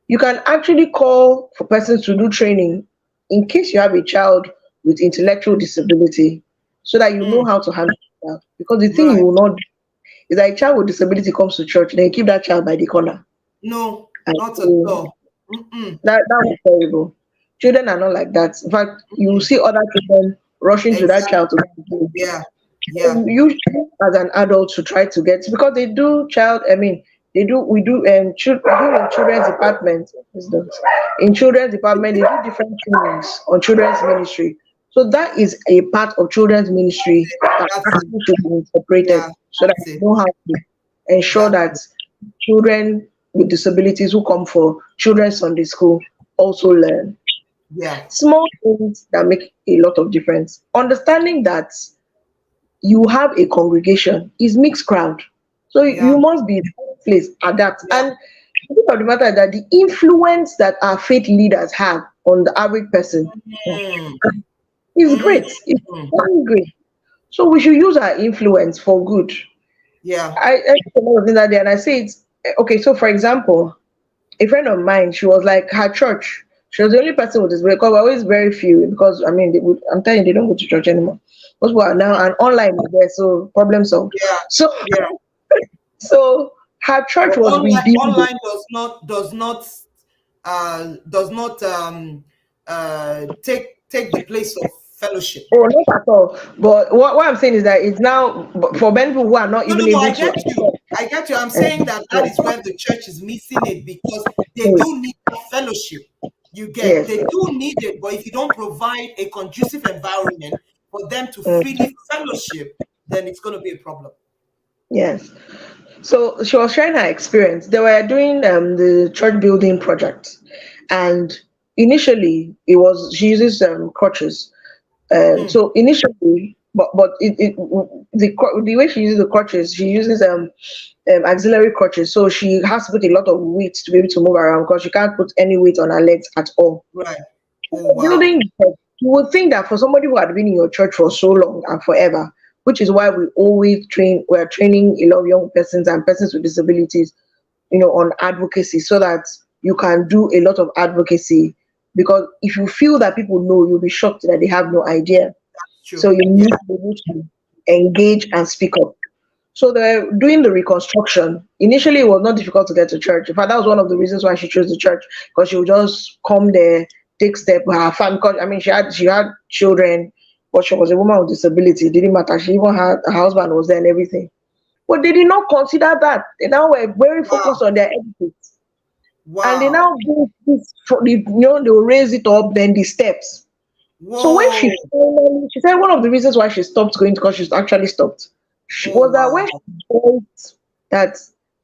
you can actually call for persons to do training in case you have a child with intellectual disability so that you know Mm. how to handle that. Because the thing you Right. will not do is that a child with disability comes to church, then you keep that child by the corner. No, And not at so all. Mm-mm. that was terrible. Children are not like that. In fact, you Mm-mm. see other children rushing to that child to Exactly. go and play. Yeah. Yeah. So you as an adult to try to get, because they do child, I mean, they do we do we do in children's department, in children's department they do different trainings on children's ministry. So that is a part of children's ministry that That's it. actually should be incorporated Yeah. so that That's it. you know how to ensure That's that it. children with disabilities who come for children's Sunday school also learn. Yeah. Small things that make a lot of difference. Understanding that you have a congregation is mixed crowd, so you Yeah. must be place adapt. Yeah. And the truth of the matter is that the influence that our faith leaders have on the average person Mm. is great. It's Mm. very great. So we should use our influence for good. Yeah. I think a lot of things that day, and I say it's okay. So for example, a friend of mine, she was like her church. She was the only person with this because we're always very few because I mean I'm telling you they don't go to church anymore. Most people are now and online is there, so problem solved. Yeah. So Yeah. so her church But was rebuilding. online does not take the place of fellowship. Oh, not at all. But what I'm saying is that it's now for many people who are not No, even no, no. able I to. get you. I get you. I'm saying that that is where the church is missing it because they do need that fellowship. You get, Yes, they do need it, but if you don't provide a conducive environment for them to mm, freely fellowship, then it's going to be a problem. yes. So she was sharing her experience. They were doing the church building project, and initially it was she uses crutches. Hmm. So initially, the way she uses the crutches, she uses auxiliary crutches. So she has to put a lot of weight to be able to move around because she can't put any weight on her legs at all. Right. So Oh, wow. building the church, you would think that for somebody who had been in your church for so long and forever, which is why we're training a lot of young persons and persons with disabilities, on advocacy so that you can do a lot of advocacy. Because if you feel that people know, you'll be shocked that they have no idea. So True. you Yeah. need to be able to engage and speak up. So they're doing the reconstruction. Initially, it was not difficult to get to church. In fact, that was one of the reasons why she chose the church, because she would just come there, take step with her family. Because I mean, she had children, but she was a woman with disability. It didn't matter. She even had her husband was there and everything. But they did not consider that. They now were very Wow. focused on their etiquette, and they Wow. now do this. They will raise it up, then the steps. So when Whoa. she said one of the reasons why she stopped going, because she's actually stopped, Oh, was that when wow. she felt that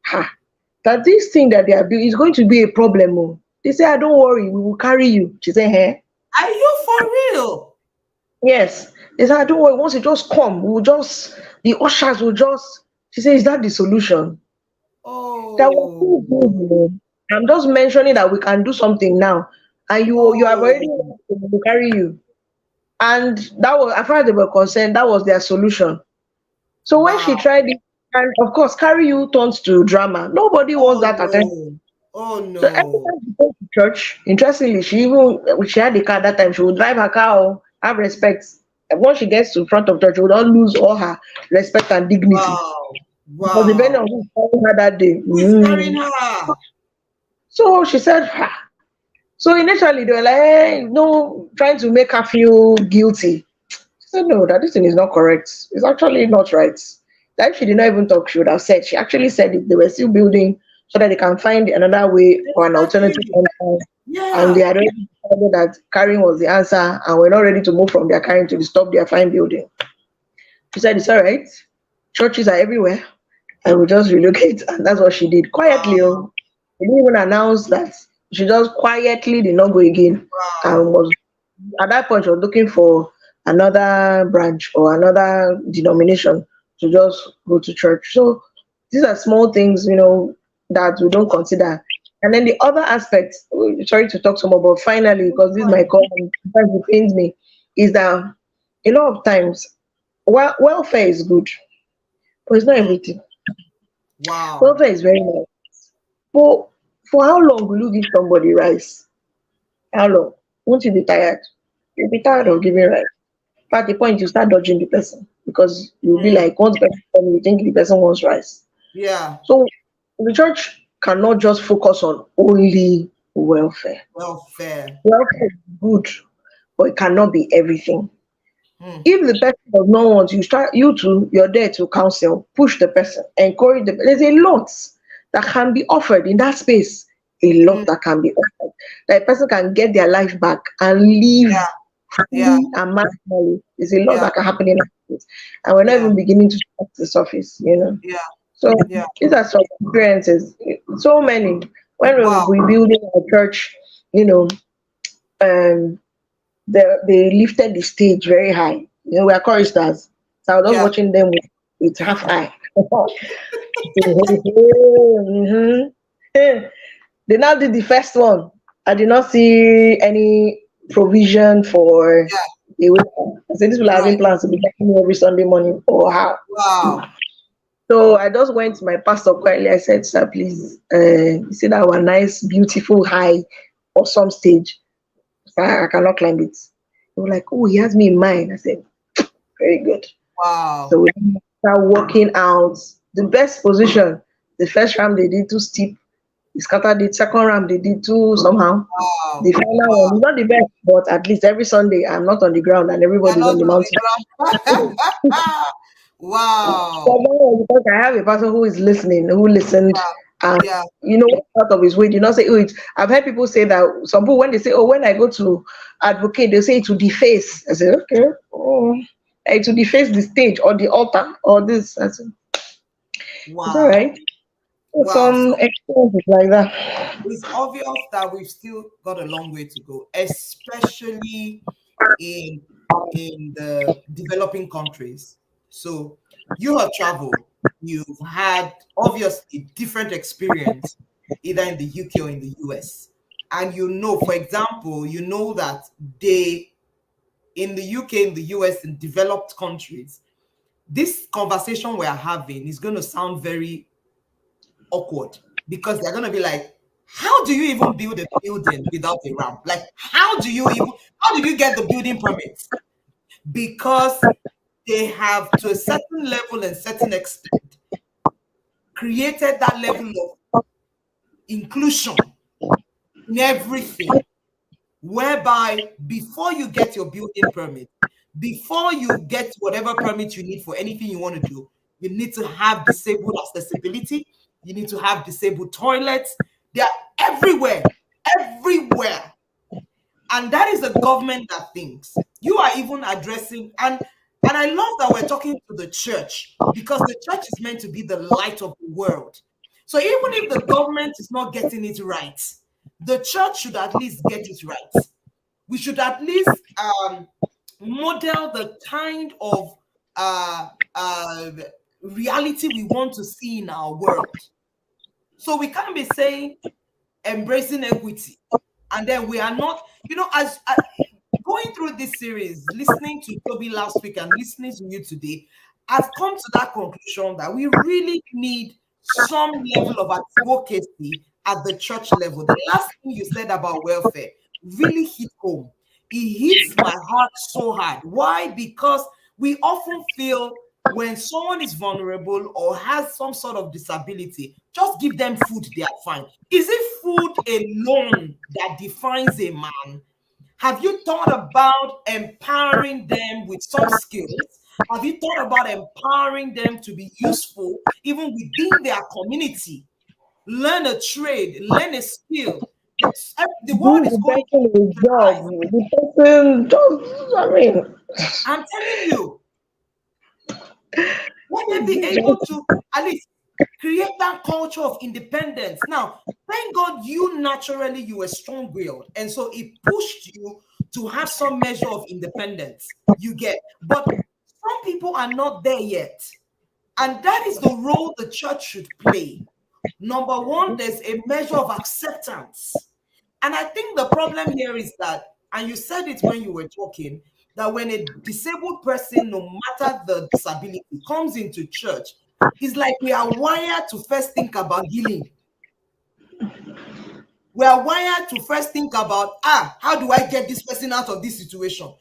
ha, that this thing that they are doing is going to be a problem. Oh. They say, "Ah, don't worry, we will carry you." She said, "Hey, Are you for real? yes." They said, "Ah, don't worry, once you just come, we will just the ushers will just." She said, "Is that the solution?" That was too good, Oh. you know. I'm just mentioning that we can do something now, and you have already Oh. will carry you. And that was, as far as they were concerned, that was their solution. So when she Wow. tried it, and of course, carry you turns to drama. Nobody wants Oh that attention. no. Oh So every no. time she goes to church, interestingly, she had a car that time. She would drive her car, or have respect. And once she gets to front of church, she would not lose all her respect and dignity, Wow. because depending Wow. on who's carrying her that day. Who is carrying her? So she said, "Ah." So initially they were like, hey, no, trying to make her feel guilty. She said, no, that this thing is not correct. It's actually not right. That if she did not even talk, she would have said. She actually said it. They were still building so that they can find another way or an alternative Exactly. entrance. And they Yeah. had already decided that carrying was the answer, and we're not ready to move from their carrying to the stop their fine building. She said, it's all right. Churches are everywhere. I will just relocate. And that's what she did quietly. Wow. Oh. She didn't even announce that. She just quietly did not go again, and Wow. was at that point she was looking for another branch or another denomination to just go to church. So these are small things, that we don't consider. And then the other aspect, sorry to talk some more, but finally, because this is my call and sometimes it pains me, is that a lot of times welfare is good, but it's not Hmm. everything. Wow. Welfare is very nice. But for how long will you give somebody rice? How long? Won't you be tired? You'll be tired Hmm. of giving rice. At the point you start dodging the person, because you'll be Hmm. like, once the person come, you think the person wants rice. Yeah. So the church cannot just focus on only welfare. Welfare. Welfare is good, but it cannot be everything. Hmm. If the person does not want, you're there to counsel, push the person, encourage them. There's a lot that can be offered in that space. A Hmm. lot that can be offered. That a person can get their life back and live Yeah. Yeah. freely and maximally. There's a lot Yeah. that can happen in that space. And we're not Yeah. even beginning to scratch the surface. Yeah. So Yeah. these are some experiences. So many. When we Wow. were rebuilding our church, you know, um they lifted the stage very high. We are choristers. So I was just Yeah. watching them with half eye. Mhm. They now did the first one. I did not see any provision for Yeah. a waiter. I said, these people are having Right. plans to be getting me every Sunday morning, or how? Wow. So I just went to my pastor quietly. I said, sir, please, you see that our nice, beautiful, high, awesome stage. Sir, I cannot climb it. They were like, oh, he has me in mind. I said, very good. So Wow. we start working out the best position. The first round they did too steep. We scattered it. Second round they did too somehow. The Wow. final one Wow. is not the best, but at least every Sunday I'm not on the ground and You're everybody's not on the on the mountain. ground. So Wow. now, because I have a person who is listening, who listened, Yeah. and Yeah. out of his way. Did not say, oh, I've heard people say that some people when they say, oh, when I go to advocate, they say it will deface. I say, okay, oh, it will deface the stage or the altar or this. I said, it's all Wow. right. Wow. Some So experiences like that. it's obvious that we've still got a long way to go, especially in the developing countries. So you have traveled, you've had obviously different experience either in the UK or in the US. And for example, you know that they in the UK, in the US, in developed countries, this conversation we're having is going to sound very awkward because they're going to be like, how do you even build a building without a ramp? Like, how did you get the building permits? Because they have, to a certain level and certain extent, created that level of inclusion in everything, whereby before you get your building permit, before you get whatever permit you need for anything you want to do, you need to have disabled accessibility. You need to have disabled toilets. They're everywhere, everywhere. And that is the government that thinks. You are even addressing, and I love that we're talking to the church, because the church is meant to be the light of the world. So even if the government is not getting it right, the church should at least get it right. We should at least model the kind of uh, uh, reality we want to see in our world. So we can't be saying embracing equity, and then we are not, as going through this series, listening to Toby last week and listening to you today, I've come to that conclusion that we really need some level of advocacy at the church level. The last thing you said about welfare really hit home. It hits my heart so hard. Why? Because we often feel when someone is vulnerable or has some sort of disability, just give them food, they are fine. Is it food alone that defines a man? Have you thought about empowering them with some skills? Have you thought about empowering them to be useful even within their community? Learn a trade, learn a skill. The world Give is the going person a job. digitalized. The person just, I mean, I'm telling you, let them be able to at least create that culture of independence. Now, thank God you were strong-willed, and so it pushed you to have some measure of independence. You get, but some people are not there yet, and that is the role the church should play. Number one, there's a measure of acceptance. And I think the problem here is that, and you said it when you were talking, that when a disabled person, no matter the disability, comes into church, it's like we are wired to first think about healing. We are wired to first think about, how do I get this person out of this situation?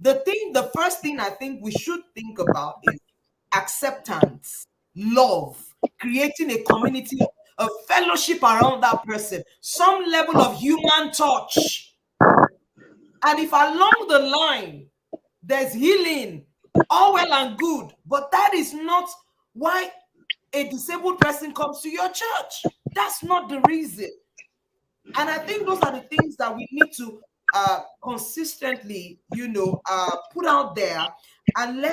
The first thing I think we should think about is acceptance, love, creating a community, a fellowship around that person, some level of human touch. And if along the line there's healing, all well and good, but that is not why a disabled person comes to your church. That's not the reason. And I think those are the things that we need to consistently, put out there. And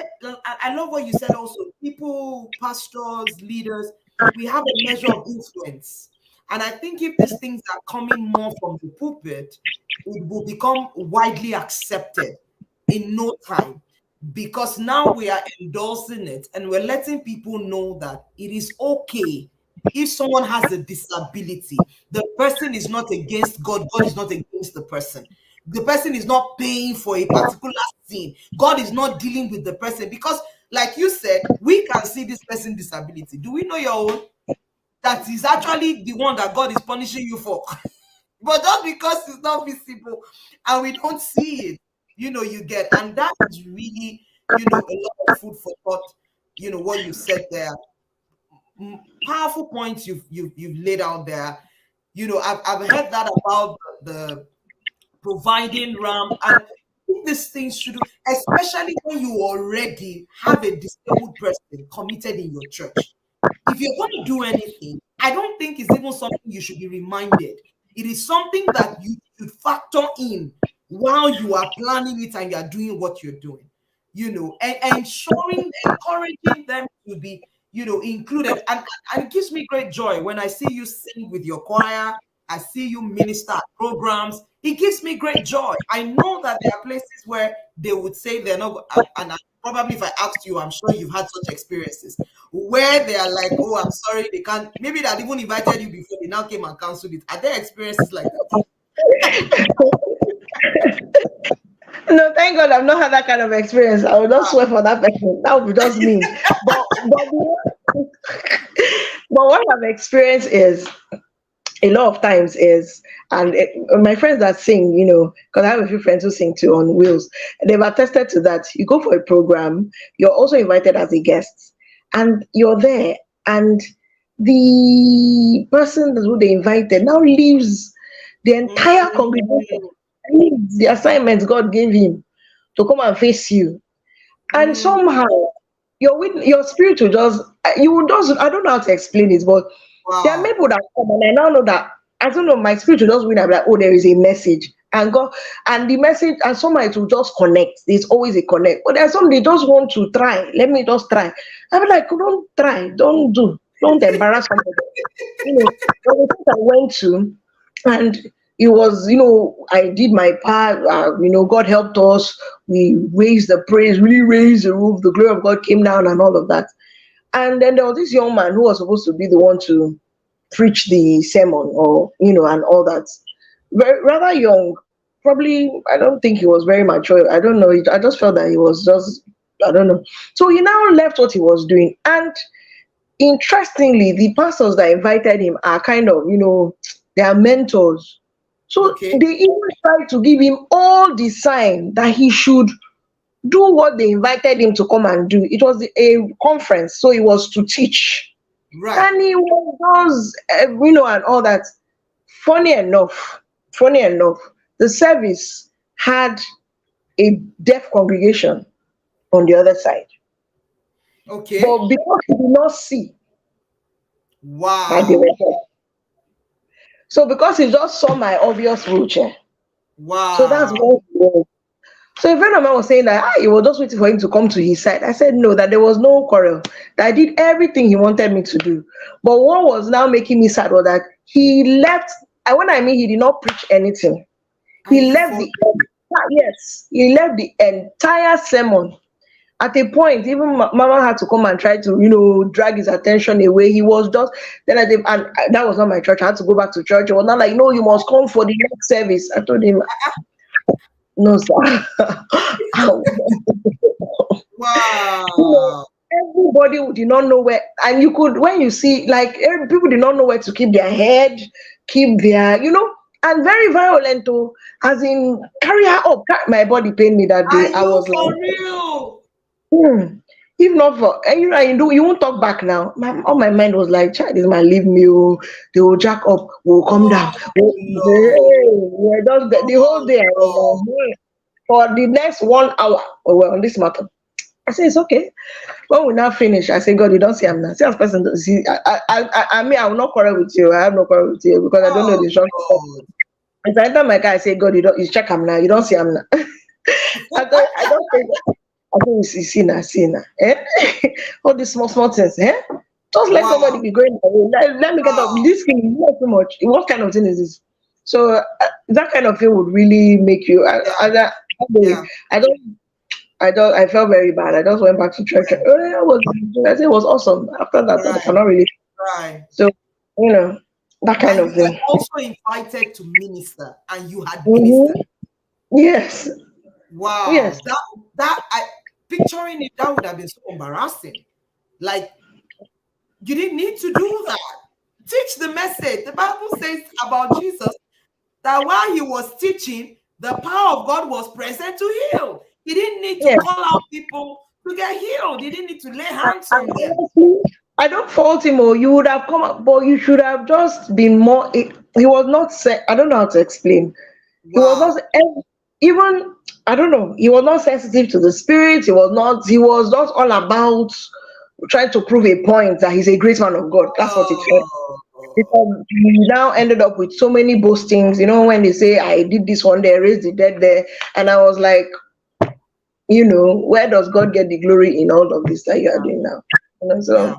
I love what you said also. People, pastors, leaders, we have a measure of influence. And I think if these things are coming more from the pulpit, it will become widely accepted in no time, because now we are endorsing it and we're letting people know that it is okay if someone has a disability. The person is not against God. God is not against the person. The person is not paying for a particular sin. God is not dealing with the person, because, like you said, we can see this person's disability. Do we know your own? That is actually the one that God is punishing you for. But just because it's not visible and we don't see it, you get. And that is really, a lot of food for thought, what you said there. Powerful points you've laid out there. I've heard that about the providing ramp, and these things should do, especially when you already have a disabled person committed in your church. If you're going to do anything, I don't think it's even something you should be reminded. It is something that you should factor in while you are planning it and you are doing what you're doing, and encouraging them to be, included. And it gives me great joy when I see you sing with your choir. I see you minister at programs. It gives me great joy. I know that there are places where they would say they're not, and probably if I asked you, I'm sure you've had such experiences where they are like, oh, I'm sorry, they can't. Maybe they had even invited you before, they now came and canceled it. Are there experiences like that? no, thank God I've not had that kind of experience. I will not swear for that person. That would be just mean. But what I've experienced is a lot of times is, and my friends that sing, because I have a few friends who sing too on Wheels, they've attested to that. You go for a program, you're also invited as a guest, and you're there, and the person who they invited now leaves the entire congregation, Mm, leaves the assignment God gave him to come and face you. And mm, somehow your spirit will just, you will just, I don't know how to explain it, but there are wow. people that come and I now know that, I don't know, my spirit will just win. I'm like, oh, there is a message. And God, and the message, and somehow it will just connect. There's always a connect. But there's some they just want to try. Let me just try. I'm like, don't try, don't do, don't embarrass somebody. There was a place I went to, and it was, I did my part. God helped us. We raised the praise, really raised the roof. The glory of God came down, and all of that. And then there was this young man who was supposed to be the one to preach the sermon, or and all that. Very rather young, probably. I don't think he was very mature. I don't know. I just felt that he was just. I don't know. So he now left what he was doing, and interestingly, the pastors that invited him are kind of, they are mentors. So Okay. they even tried to give him all the sign that he should do what they invited him to come and do. It was a conference, so it was to teach. Right. And he was, and all that. Funny enough, funny enough, the service had a deaf congregation on the other side. Okay. But because he did not see that they were Wow. deaf, so because he just saw my obvious wheelchair, so that's Wow. what he was. So a friend of mine was saying that he was just waiting for him to come to his side. I said no, that there was no quarrel. That I did everything he wanted me to do. But what was now making me sad was that he left. And when I mean he did not preach anything, Are he you left for the yes, he left the entire sermon. At a point, even Mama had to come and try to, drag his attention away. He was just then I did, and that was not my church. I had to go back to church. It was not like, no, you must come for the next service. I told him, no, sir. you know, wow. everybody did not know where, and you could, when you see, like, people did not know where to keep their head, keep their, and very violent too, as in carry her up. My body pained me that Are day. I you was for like, real? hmm. If not for, and you won't talk back now. All my mind was like, child, this man leave me. Oh, they will jack up, will come down. Oh Oh, Lord. yeah, just the whole Oh day. I was Lord. like, for the next 1 hour, we were on this matter. I say it's okay. When we now finish, I say, God, you don't see I'm now. See as person don't see. I mean, I will not quarrel with you. I have no quarrel with you because I don't know Oh the instruction. Lord. As I enter my car, I say, God, you check him now. You don't see him now. I don't say, I don't see now, see now. Eh? All these small, small things, eh? Just let Wow. somebody be going. Let me get up. Wow. This thing is not too much. What kind of thing is this? So that kind of thing would really make you. Yeah. Yeah. I don't. I felt very bad. I just went back to church. Yeah. I said it was awesome. After that, I Right. cannot really. Right. So that kind And of you were thing. also invited to minister, and you had ministered. Hmm. Yes, yes. Wow. That I picturing it, that would have been so embarrassing. Like, you didn't need to do that. Teach the message. The Bible says about Jesus that while he was teaching, the power of God was present to heal. He didn't need to Yeah. call out people to get healed. He didn't need to lay hands And on them. honestly, I don't fault him. Or you would have come up, but you should have just been more. He was not. I don't know how to explain. He was Wow. not even. I don't know. He was not sensitive to the spirit. He was not. He was just all about trying to prove a point that he's a great man of God. That's what it felt. Oh, Because we now ended up with so many boastings. When they say I did this one day, I raised the dead there, and I was like, where does God get the glory in all of this that you are yeah, doing now? yeah, So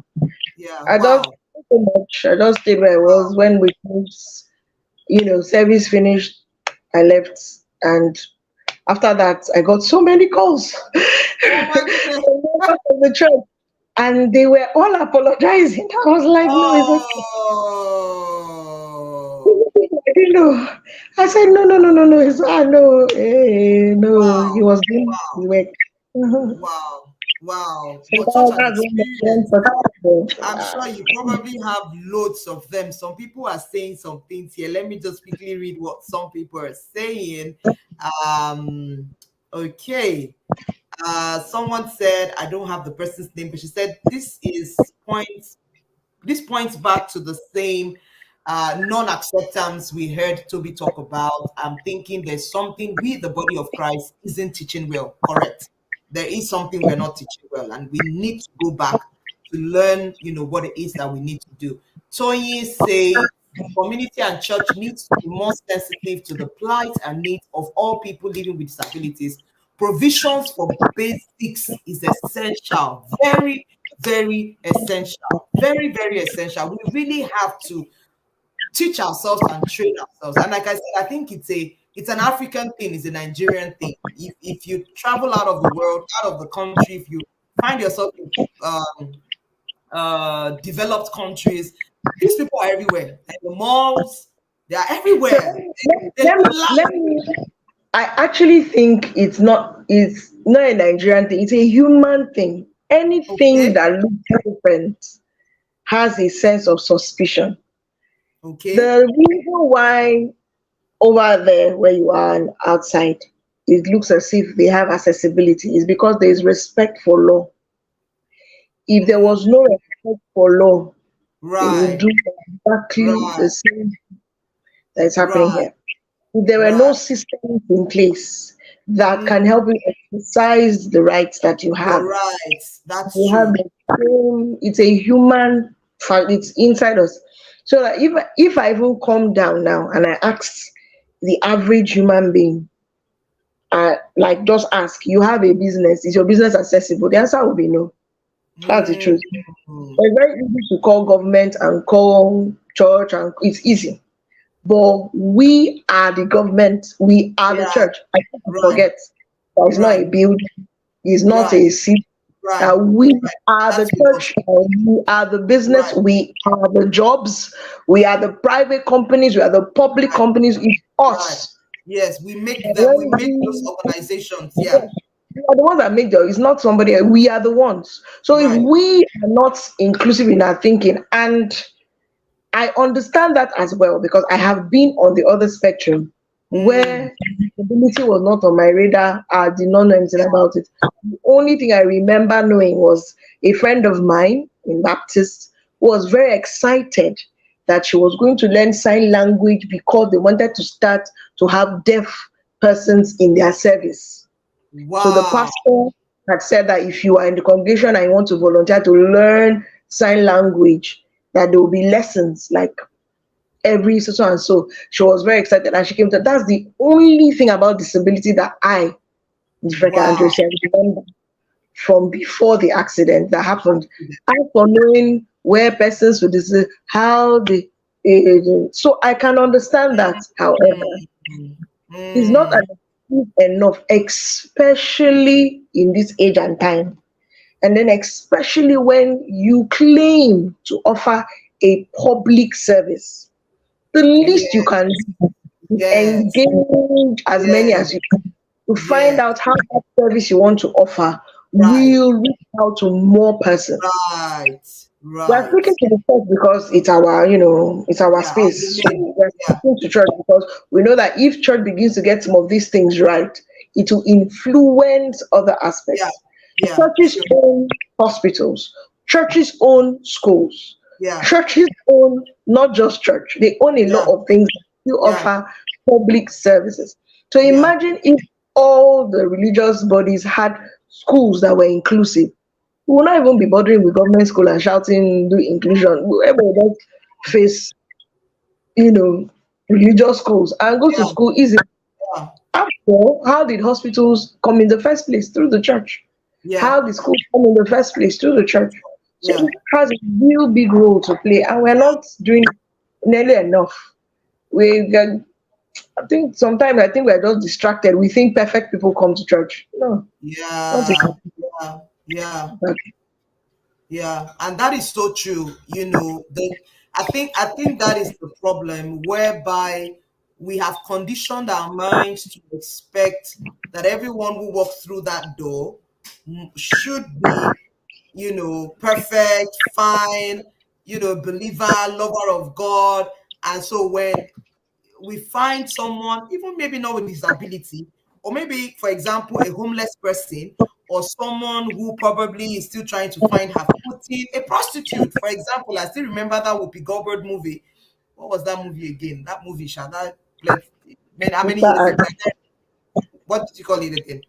yeah. I just Wow, so much. I just stayed where I was wow. when we finished, service finished. I left, and after that, I got so many calls Oh my from goodness. members of the church, and they were all apologizing. I was like, no, it's okay. Oh, I didn't know. I said, no, no, no, no, no. It's no, no. He wow, was doing his wow, work. Mhm. wow, wow. So But such an that's when I went experience. I'm for sure you probably have loads of them. Some people are saying some things here. Let me just quickly read what some people are saying. Um, okay. Someone said, I don't have the person's name, but she said, this is point. this points back to the same non-acceptance we heard Toby talk about. I'm thinking there's something we, the body of Christ, isn't teaching well. Correct. There is something we're not teaching well, and we need to go back to learn, what it is that we need to do. Tony say the community and church needs to be more sensitive to the plight and needs of all people living with disabilities. Provisions for basics is essential. Very, very essential. Very, very essential. We really have to teach ourselves and train ourselves. And like I said, I think it's an African thing, it's a Nigerian thing. If you travel out of the world, out of the country, if you find yourself in developed countries, these people are everywhere. And the malls, they are So everywhere. They let me, I actually think it's not a Nigerian thing, it's a human thing. Anything okay, that looks different has a sense of suspicion. okay. The reason why over there where you are and outside it looks as if they have accessibility is because there is respect for law. If there Mm, was no respect for law, they would right, do exactly right, the same that is happening right, here. If there were no right. systems in place that Mm, can help you exercise the rights that you're right. That's you have true. the same, it's a human fact, it's inside us. So that if I even come down now and I ask the average human being, like just ask, you have a business, is your business accessible? The answer will be no. That's the Mm, truth. It's very easy to call government and call church, and it's easy. But we are the government, we are the yeah, church. I think we right, forget that it's not right, a building, it's not right, a city. right, We right. are the That's with us. church, we are the business, Right, we are the jobs, we are the private companies, we are the public right, companies. It's right. us. Yes, we make them, we When make those we organizations. Yeah, Yes, we are the ones that make the, it's not somebody else, we are the ones. So if right. we are not inclusive in our thinking, and I understand that as well because I have been on the other spectrum Mm, where disability was not on my radar. I did not know anything about it. The only thing I remember knowing was a friend of mine in Baptist who was very excited that she was going to learn sign language because they wanted to start to have deaf persons in their service. So the wow. pastor had said that if you are in the congregation and you want to volunteer to learn sign language, that there will be lessons like every so and so. She was very excited and she came to that's the only thing about disability that I, Freky Wow. Andres, remember from before the accident that happened. As for knowing where persons with this, how they, so I can understand that. However, Mm, it's not mm, enough, especially in this age and time. And then, especially when you claim to offer a public service, the least you yeah, can do is yes, engage as many yes, as you can to find yes. out how that service you want to offer Right, will reach out to more persons. right, We are right. speaking to the church because it's our, it's our Yeah, our space. So domain. we're Yeah, speaking to church because we know that if church begins to get some of these things right, it will influence other yeah, aspects. yeah, Churches sure. own hospitals, churches own schools, Yeah, churches own not just church, they own a lot yeah, of things that still yeah, offer public services. So yeah, imagine if all the religious bodies had schools that were inclusive. We will not even be bothering with government school and shouting, do inclusion. Everybody just face, you know, religious schools and go to yeah, school easy. yeah, After all, how did hospitals come in the first place? Through the church. yeah, How did schools come in the first place? Through the church. So yeah, it has a real big role to play, and we're not doing nearly enough. We get, I think we're just distracted. We think perfect people come to church. No, not yeah, yeah, yeah. exactly. Yeah, and that is so true. I think that is the problem whereby we have conditioned our minds to expect that everyone who walks through that door should be, perfect, fine, believer, lover of God. And so when we find someone, even maybe not with disability, or maybe, for example, a homeless person or someone who probably is still trying to find her footing, a prostitute, for example. I still remember that Whoopi Goldberg movie. What was that movie again? That movie, Shada, played, man, how many Sister years ago? act, What did you call it again?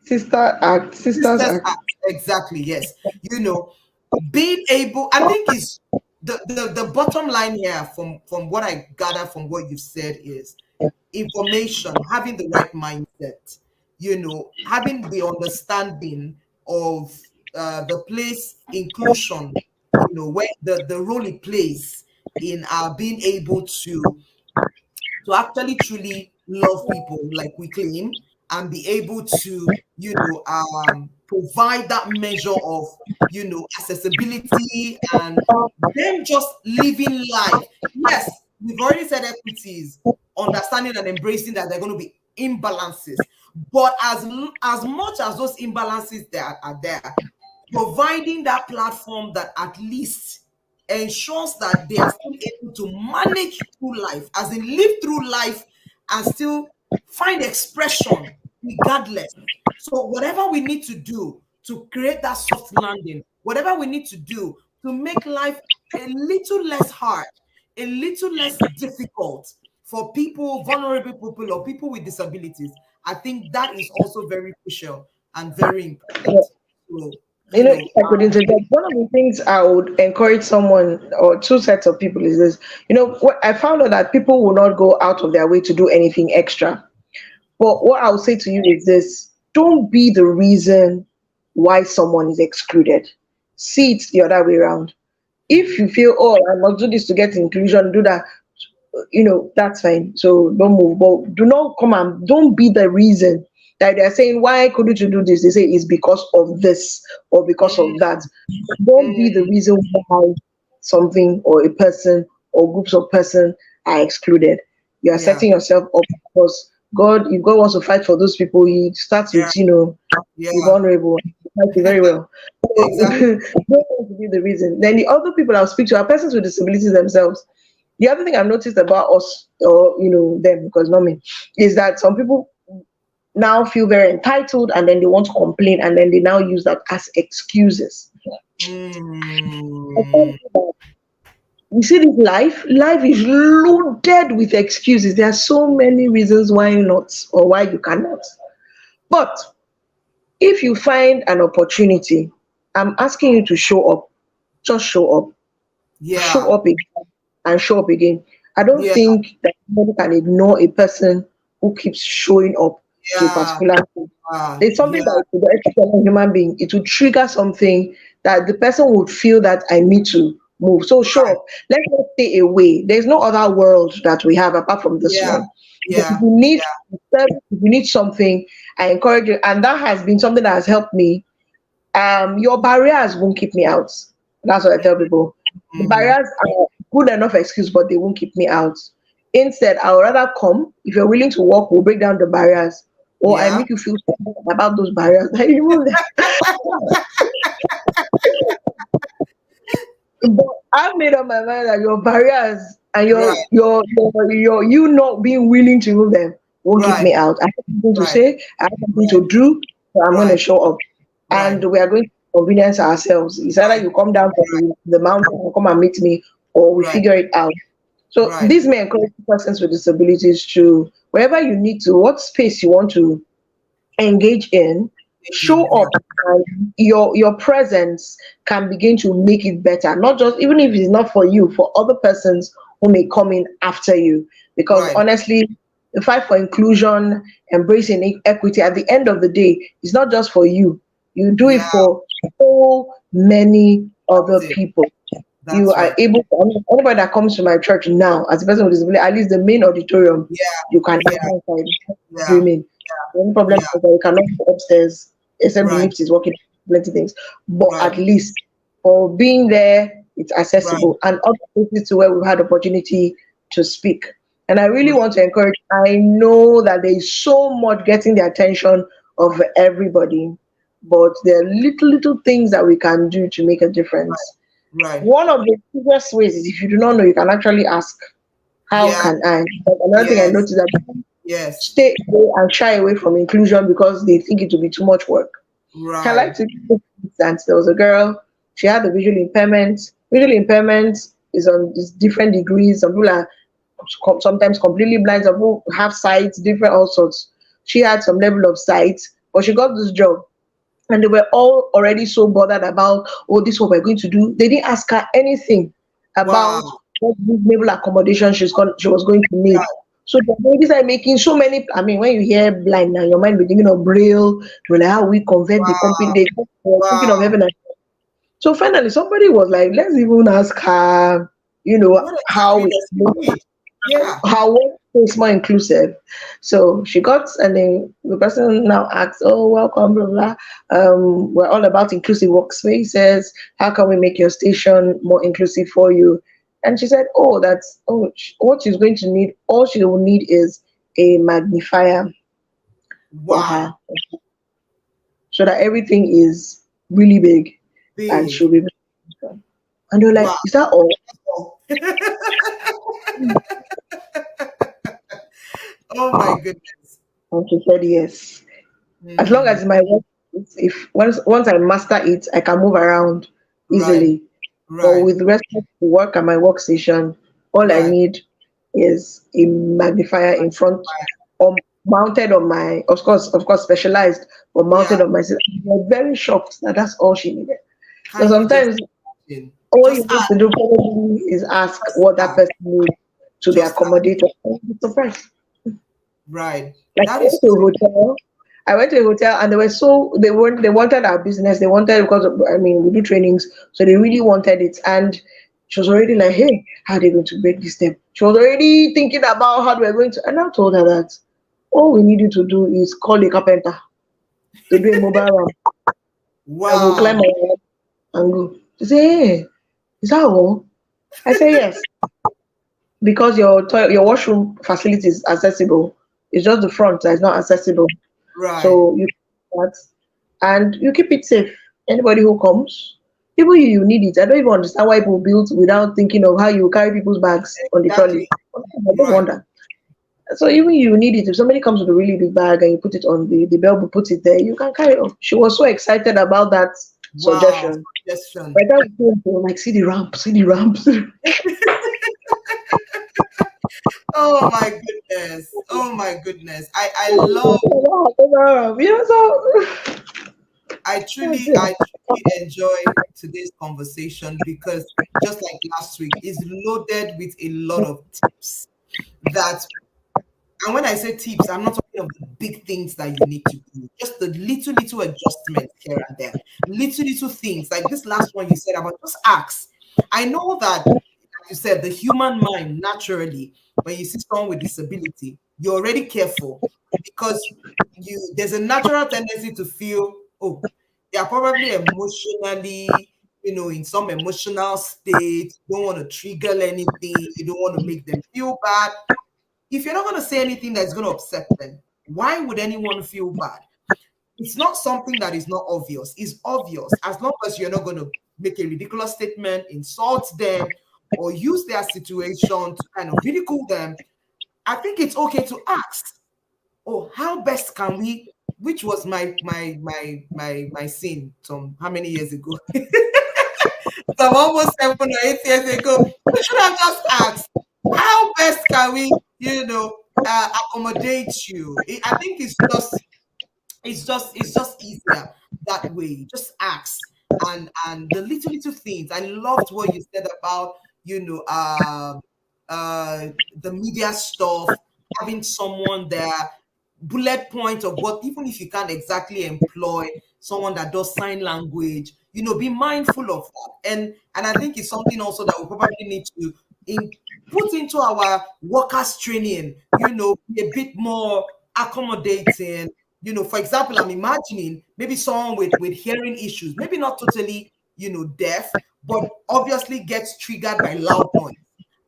sisters Sisters act. Act. Exactly, yes. You know, being able, I think is the bottom line here from what I gather from what you've said is information, having the right mindset, having the understanding of the place inclusion, where the role it plays in our being able to actually truly love people like we claim, and be able to provide that measure of accessibility, and them just living life. Yes, we've already said equities, understanding and embracing that there are going to be imbalances, but as much as those imbalances there are there, providing that platform that at least ensures that they are still able to manage through life, as in live through life and still find expression regardless. So, whatever we need to do to create that soft landing, whatever we need to do to make life a little less hard, a little less difficult for people, vulnerable people, or people with disabilities, I think that is also very crucial and very important. So, If I could interject, one of the things I would encourage someone or two sets of people is this. What I found out that people will not go out of their way to do anything extra. But what I'll say to you is this: don't be the reason why someone is excluded. See it the other way around. If you feel, oh, I must do this to get inclusion, do that, that's fine. So don't move. But do not come and don't be the reason that they're saying, why couldn't you do this? They say it's because of this or because of that. Don't be the mm, reason why something or a person or groups of person are excluded. You are yeah, setting yourself up because God, if God wants to fight for those people, he starts yeah, with, the yeah, vulnerable. He fights it very well. So exactly. don't want to be the reason. Then the other people I'll speak to are persons with disabilities themselves. The other thing I've noticed about us, or them, because not me, is that some people now feel very entitled and then they want to complain and then they now use that as excuses. Mm, You see, this life is loaded with excuses. There are so many reasons why not or why you cannot. But if you find an opportunity, I'm asking you to show up. Just show up. Show yeah, up again and show up again. I don't yeah, think that somebody can ignore a person who keeps showing up to a yeah, particular thing. There's something yeah, that is a human being. It will trigger something that the person would feel that I need to move. So show right, up. Let's not stay away. There's no other world that we have apart from this yeah, one. But if yeah, you need service, if you need something, I encourage you. And that has been something that has helped me. Your barriers won't keep me out. That's what I tell people. The mm, barriers are good enough excuse, but they won't keep me out. Instead, I would rather come. If you're willing to walk, we'll break down the barriers, or I yeah, make you feel something about those barriers. I remove them. But I've made up my mind that your barriers and right, you not being willing to remove them won't keep right, me out. I have something to right, say, I have something right, to do, so I'm going to right, show up. right, And we are going to convenience ourselves. It's either right, you come down from the mountain and come and meet me, or we right, figure it out. So right. this may encourage persons with disabilities to wherever you need to, what space you want to engage in, show Yeah, up, and your presence can begin to make it better, not just even if it's not for you, for other persons who may come in after you. Because right. honestly, the fight for inclusion, embracing equity, at the end of the day, it's not just for you. You do it Yeah, for so many other that's it. people. You That's are right. able to, I mean, anybody that comes to my church now as a person with disability, at least the main auditorium, Yeah, you can yeah, enter inside yeah, dreaming. The only problem yeah, is that you cannot go upstairs except the right, lift is working, plenty things. But right, at least for being there, it's right, accessible. And other places to where we've had opportunity to speak. And I really right, want to encourage, I know that there is so much getting the attention of everybody, but there are little things that we can do to make a difference. right. One of the biggest ways is if you do not know, you can actually ask, how Yeah, can I? But another thing I yes, noticed that people yes, stay away and shy away from inclusion because they think it will be too much work. I like Right. to give you an instance. There was a girl, she had a visual impairment. Visual impairment is different degrees. Some people are sometimes completely blind, some people have sight, different all sorts. She had some level of sight, but she got this job. And they were all already so bothered about, oh, this is what we're going to do. They didn't ask her anything about Wow. what reasonable accommodation she was going to need. Right. So the ladies are making so many. I mean, when you hear blind now, your mind be thinking of braille. To like how we convert the company. Wow. They were thinking of Wow. heaven. So finally, somebody was like, let's even ask her, What how exactly does he need? Yeah. how what is more inclusive. So she got, and then the person now asks, oh, welcome, blah, blah. We're all about inclusive workspaces. How can we make your station more inclusive for you? And she said, oh, what she's going to need, all she will need is a magnifier for her Wow. so that everything is really big and Big. she'll be able to. And they're Wow. like, is that all? Oh my goodness. And she said, yes. As long Hmm. as my work, if once I master it, I can move around Right. easily. But Right. with respect to work at my workstation, all I Right. need is a magnifier in front, or mounted on my, of course, specialized, but mounted Yeah. on my system. I'm very shocked that that's all she needed. So Can you just sometimes imagine? all you Just need ask. to do probably is ask Just what that ask. person needs to be Just ask. accommodated. And you'll be surprised. Right. Like That is so. I went to a hotel and they wanted our business. They wanted, because I mean we do trainings, so they really wanted it. And she was already like, hey, how are they going to break this step? She was already thinking about how we're going to, and I told her that all we need you to do is call a carpenter to do a mobile ramp and we'll climb Wow. around and go. She said, hey, is that all? I say yes, because your washroom facility is accessible. It's just the front that is not accessible. Right. So you keep that and you keep it safe. Anybody who comes, even you need it. I don't even understand why people build without thinking of how you carry people's bags on the trolley. Exactly. I don't Right. wonder. So even you need it. If somebody comes with a really big bag and you put it on the bell, will put it there, you can carry it. She was so excited about that Wow. suggestion. Suggestion. By the time we came, they were like, see the ramp, see the ramp. Oh my goodness. Oh my goodness. I love. So I truly enjoy today's conversation because just like last week, it's loaded with a lot of tips that, and when I say tips, I'm not talking of the big things that you need to do, just the little adjustments here and there, little things like this last one you said about just ask. I know that, like you said, the human mind naturally, when you see someone with disability, you're already careful because there's a natural tendency to feel, oh, they are probably emotionally, in some emotional state. You don't want to trigger anything. You don't want to make them feel bad. If you're not going to say anything that's going to upset them, why would anyone feel bad? It's not something that is not obvious. It's obvious. As long as you're not going to make a ridiculous statement, insult them, or use their situation to kind of ridicule them, I think it's okay to ask, oh, how best can we? Which was my scene some how many years ago? Some almost 7 or 8 years ago. We should have just asked, how best can we, accommodate you? I think it's just easier that way. Just ask, and the little things. I loved what you said about you know the media stuff, having someone there, bullet point of what, even if you can't exactly employ someone that does sign language, be mindful of that. And I think it's something also that we probably need to in put into our workers training, be a bit more accommodating. For example, I'm imagining maybe someone with hearing issues, maybe not totally, deaf, but obviously gets triggered by loud noise.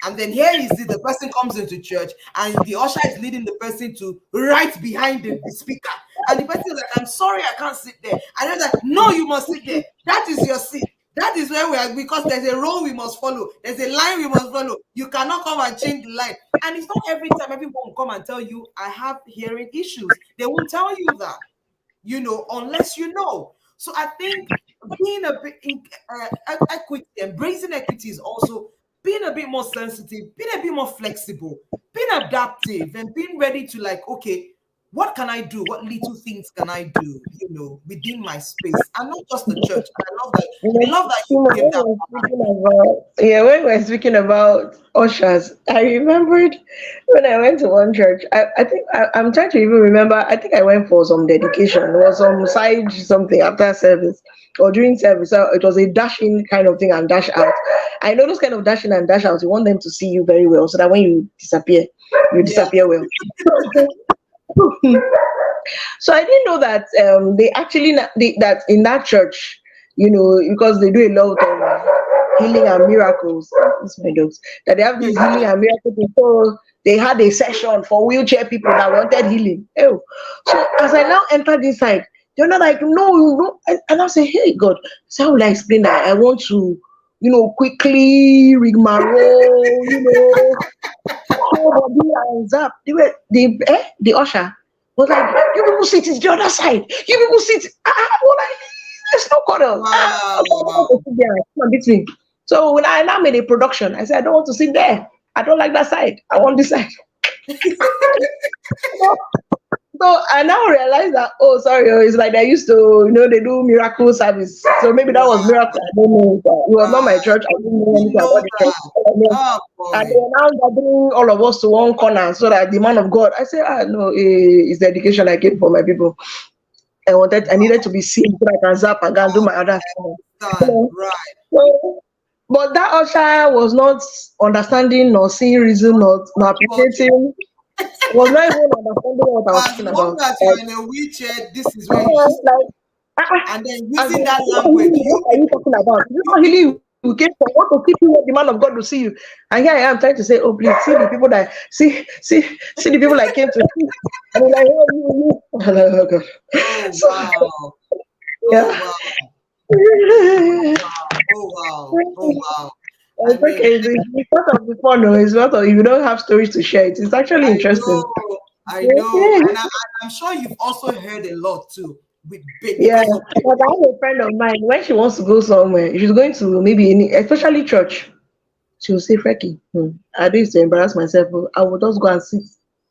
And then here is it, the person comes into church and the usher is leading the person to right behind the speaker. And the person is like, I'm sorry, I can't sit there. And they're like, no, you must sit there. That is your seat. That is where we are, because there's a role we must follow. There's a line we must follow. You cannot come and change the line. And it's not every time everyone will come and tell you, I have hearing issues. They won't tell you that. unless you know. So I think being a bit equity, embracing equity is also being a bit more sensitive, being a bit more flexible, being adaptive, and being ready to, like, okay, what can I do? What little things can I do, within my space, and not just the church. And I love that you gave that. When we were speaking about ushers, I remembered when I went to one church. I think I'm trying to even remember. I think I went for some dedication. It was some side something after service or during service. So it was a dash in kind of thing and dash out. I know those kind of dash in and dash out. You want them to see you very well so that when you disappear, you Yeah, disappear well. So I didn't know that they actually that in that church, because they do a lot of healing and miracles. It's my dogs that they have this healing and miracle thing. So they had a session for wheelchair people that wanted healing. Oh, so as I now entered inside, they're not like, no, and I say, hey God, so how will I explain that? I want to, quickly rigmarole, body and zap. The usher was like, you people sit it the other side. You people sit. Well, like, there's no corner. Okay, I don't wow. want to sit there. Come on, beat me. So when I now made a production, I said, I don't want to sit there. I don't like that side. I want this side. So I now realize that, oh, sorry, it's like they used to, they do miracle service. So maybe that was Wow. miracle. I don't know. It was not my Right. church. I didn't know We anything know about the church. that. Oh And they boy. were now gathering all of us to one corner so that the man of God, I said, no, it's the education I came for my people. I needed to be seen so that I can zap and go and do my other thing. You Done. know. Right. So, but that usher was not understanding nor seeing reason nor But appreciating, was not even understanding what I was as talking long about. as you're in a wheelchair, this is where you should sit. Like, And then as using in, that what language, healing, what are you talking about? Is it not healing you came for? What to keep you where the man of God will see you? And here I am trying to say, oh please, see the people that see the people that came to see. And they're like, oh, you. Oh, God. oh So wow. Oh yeah. wow. Oh wow. Oh It's wow. I mean, okay. It's part of the fun, though. It's not. If you don't have stories to share, it's actually I interesting. know, I know, and I'm sure you've also heard a lot too, with big Yeah, because of but I have a friend of mine. When she wants to go somewhere, she's going to maybe especially church. She will say, Freky, I don't used to embarrass myself. I will just go and sit,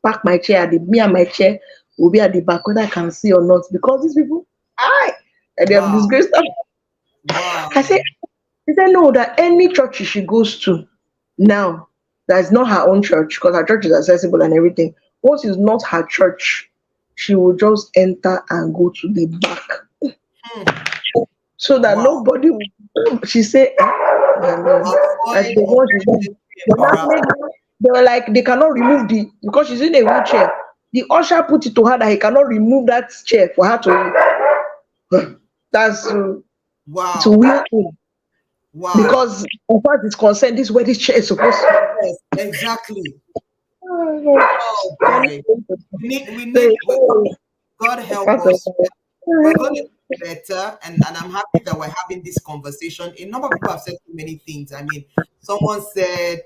park my chair me and my chair will be at the back, whether I can see or not. Because these people, and they have wow, disgraced her. I wow, said, she said, no, that any church she goes to now, that is not her own church, because her church is accessible and everything. Once it's not her church, she will just enter and go to the back hmm, so that wow. nobody will. She said, and as Avoid the one she said, unnecessary they now embarrassment. made they were like they cannot remove because she's in a wheelchair. The usher put it to her that he cannot remove that chair for her to that's to Wow, wheel in wow. because as far as it's concerned, this is where this chair is supposed to. Yes, exactly. Oh Then boy, we so, need. God it's help part of us. We're going to do better, and I'm happy that we're having this conversation. A number of people have said so many things. I mean, someone said,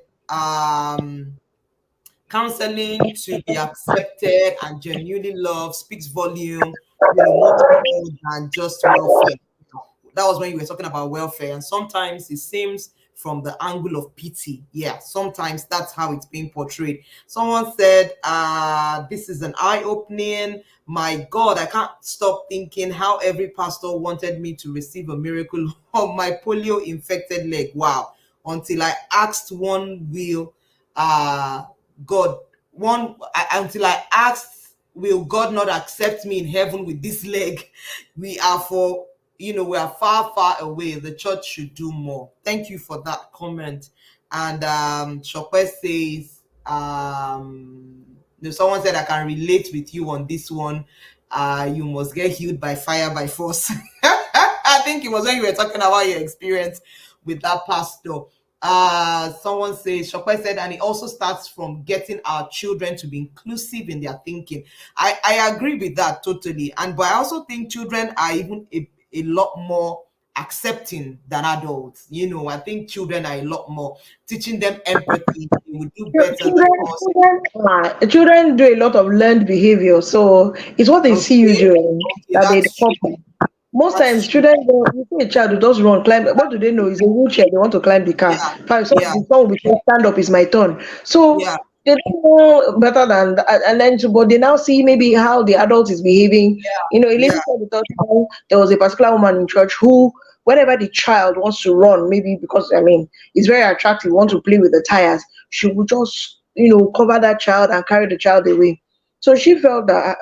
counseling to be accepted and genuinely loved speaks volume, much more than just welfare. That was when you were talking about welfare, and sometimes it seems from the angle of pity. Yeah, sometimes that's how it's being portrayed. Someone said, this is an eye-opening. My God, I can't stop thinking how every pastor wanted me to receive a miracle of my polio infected leg. Wow. Until I asked one will uh God until I asked, will God not accept me in heaven with this leg? We are for we are far, far away. The church should do more. Thank you for that comment. And Shopper says, someone said I can relate with you on this one. You must get healed by fire by force. I think it was when you were talking about your experience with that pastor. Someone says, Shokwe said, and it also starts from getting our children to be inclusive in their thinking. I agree with that totally. But I also think children are even a lot more accepting than adults. I think children are a lot more teaching them empathy. They will do better Children, because children do a lot of learned behavior, so it's what they see you okay, doing okay, that they that's true. copy. Most That's times, true. children don't, you see a child who just run, climb. What do they know? It's a wheelchair. They want to climb the car. Yeah, Fine, so yeah, the song will be saying, stand up is my turn. So yeah, they don't know better than that. And then, but they now see maybe how the adult is behaving. A lady yeah, said with us how there was a particular woman in church who, whenever the child wants to run, maybe because it's very attractive, want to play with the tires, she would just cover that child and carry the child away. So she felt that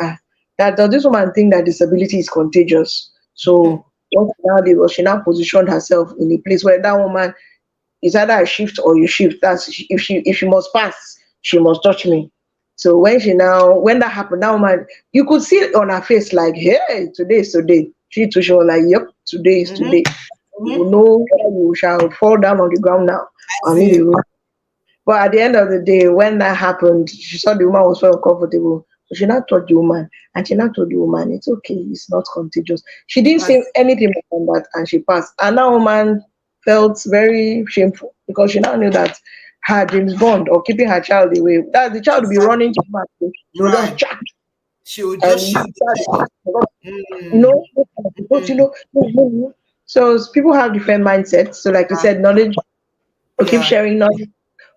that does this woman think that disability is contagious? yeah. So what she now did was she now positioned herself in a place where that woman is either I shift or you shift. That's if she must pass, she must touch me. So when that happened, that woman, you could see it on her face like, hey, today is today. She was like, yep, today is Mm-hmm, today. You mm-hmm. will know whether you shall fall down on the ground now I or need see. a room. But at the end of the day, when that happened, she saw the woman was so uncomfortable. So she now told the woman, and she now told the woman, it's okay, it's not contagious. She didn't I say see. anything more than that, and she passed. And that woman felt very shameful because she now knew that her James Bond or keeping her child away, that the child would be running Exactly. to her, she would just Right. jack She would just and shield the child. Mm, no, because mm, so people have different mindsets. So, like you yeah, said, knowledge, we keep yeah, sharing knowledge,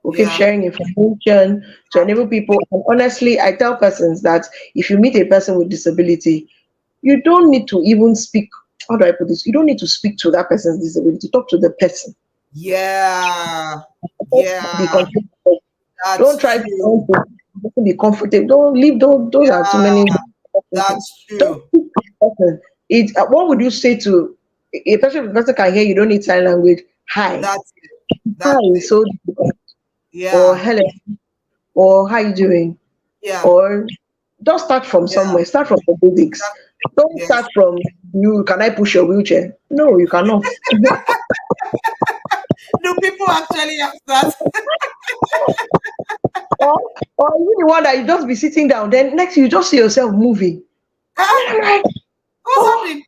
we keep yeah, sharing information to enable people. And honestly, I tell persons that if you meet a person with disability, you don't need to even speak. How do I put this? You don't need to speak to that person's disability. Talk to the person. yeah, Don't be yeah. comfortable. Don't That's try true. to be comfortable. Don't leave those are too many. Yeah, that's Don't true. speak to the person. What would you say to a person? If the person can hear you, don't need sign language. Hi, That's it. hi, That's it. so difficult. Or Yeah, hello, or how you doing? yeah, Or just start from yeah, somewhere. Start from the basics. exactly. Don't Yes. start from you. Can I push your wheelchair? No, you cannot. Do people actually ask that? or or you the one that you just be sitting down. Then next you just see yourself moving. And Huh? then I'm like, What's oh, happening?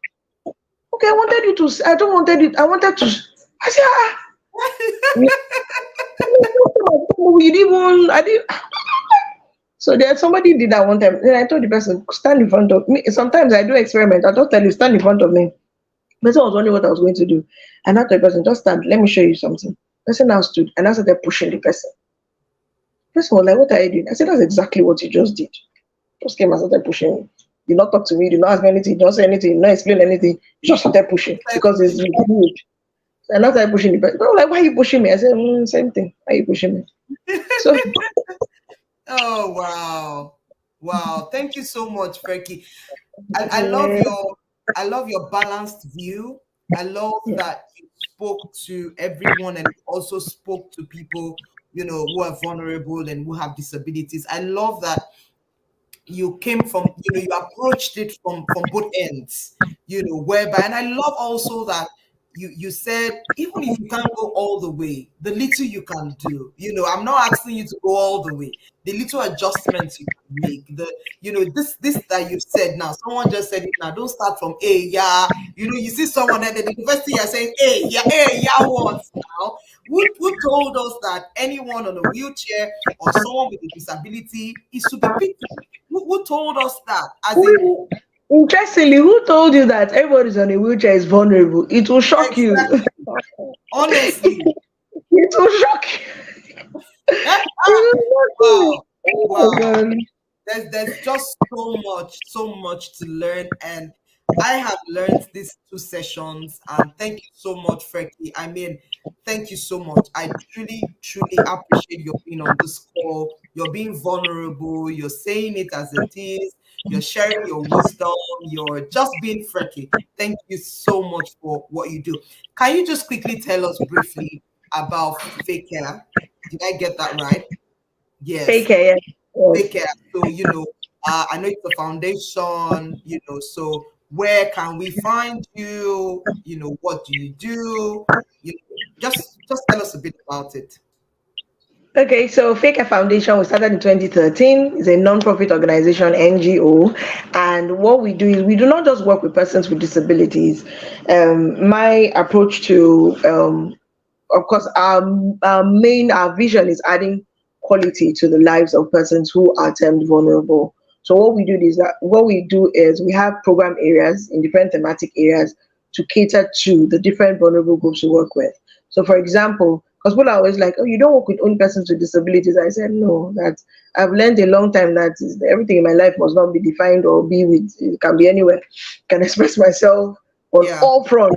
okay. I wanted you to. I don't wanted it. I wanted to. I said, you didn't even. I didn't. So there's somebody did that one time. Then I told the person, stand in front of me. Sometimes I do experiment. I just tell you, stand in front of me. The person was wondering what I was going to do. And I told the person, just stand, let me show you something. The person now stood and I started pushing the person. The person was like, what are you doing? I said, that's exactly what you just did. Just came and started pushing me. Did not talk to me, did not ask me anything, did not say anything, did not explain anything. You just started pushing Like because it's pushing. weird. And I started pushing the person. They were like, why are you pushing me? I said, same thing. Why are you pushing me? So Oh wow. Wow. Thank you so much, Freky. I love yeah, your balanced view. I love yeah. that you spoke to everyone and also spoke to people, who are vulnerable and who have disabilities. I love that you came from, you approached it from both ends, whereby, and I love also that you said even if you can't go all the way, the little you can do, I'm not asking you to go all the way, the little adjustments you can make, this that you said now, someone just said it now, don't start from a, yeah, you see someone at the university, you're saying hey, yeah, what now? Who told us that anyone on a wheelchair or someone with a disability is to be picked? Who told us that? As in, Who- Interestingly, who told you that everybody's on a wheelchair is vulnerable? It will shock you. exactly, honestly. It will shock you. It will shock you. Wow. Oh my Wow. God. There's just so much to learn, and I have learned these 2 sessions, and thank you so much, Freky. I mean, thank you so much. I truly appreciate your being on this call. You're being vulnerable, you're saying it as it is, you're sharing your wisdom, you're just being Freky. Thank you so much for what you do. Can you just quickly tell us briefly about fake hair? Did I get that right? Take Yes, care. take Yes. care. So, I know it's a foundation, so where can we find you? What do you do? Just tell us a bit about it. Okay, so Fake Foundation, we started in 2013. It's a non-profit organization, NGO, and what we do is we do not just work with persons with disabilities. My approach to, of course, our vision is adding quality to the lives of persons who are termed vulnerable. So what we do is we have program areas in different thematic areas to cater to the different vulnerable groups we work with. So, for example, because people are always like, "Oh, you don't work with only persons with disabilities." I said, "No, that I've learned a long time that everything in my life must not be defined or be with. It can be anywhere. I can express myself on Yeah, all fronts."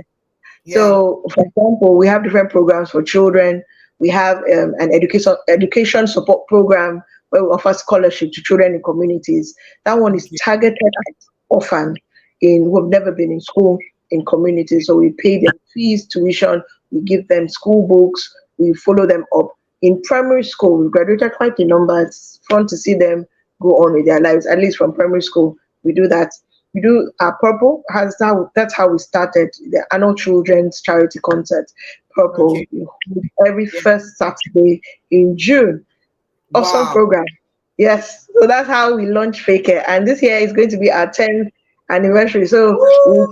yeah. So, for example, we have different programs for children. We have an education support program where we offer scholarship to children in communities. That one is Okay, targeted at orphans who have never been in school in communities. So we pay them fees, tuition, we give them school books, we follow them up. In primary school, we graduated quite a number. It's fun to see them go on with their lives, at least from primary school. We do that. We do our Purple has that's how we started the annual children's charity concert. okay. Purple we hold every Yeah. first Saturday in June. Awesome Wow. program. Yes. So that's how we launched Fake It. And this year is going to be our 10th anniversary. Woo!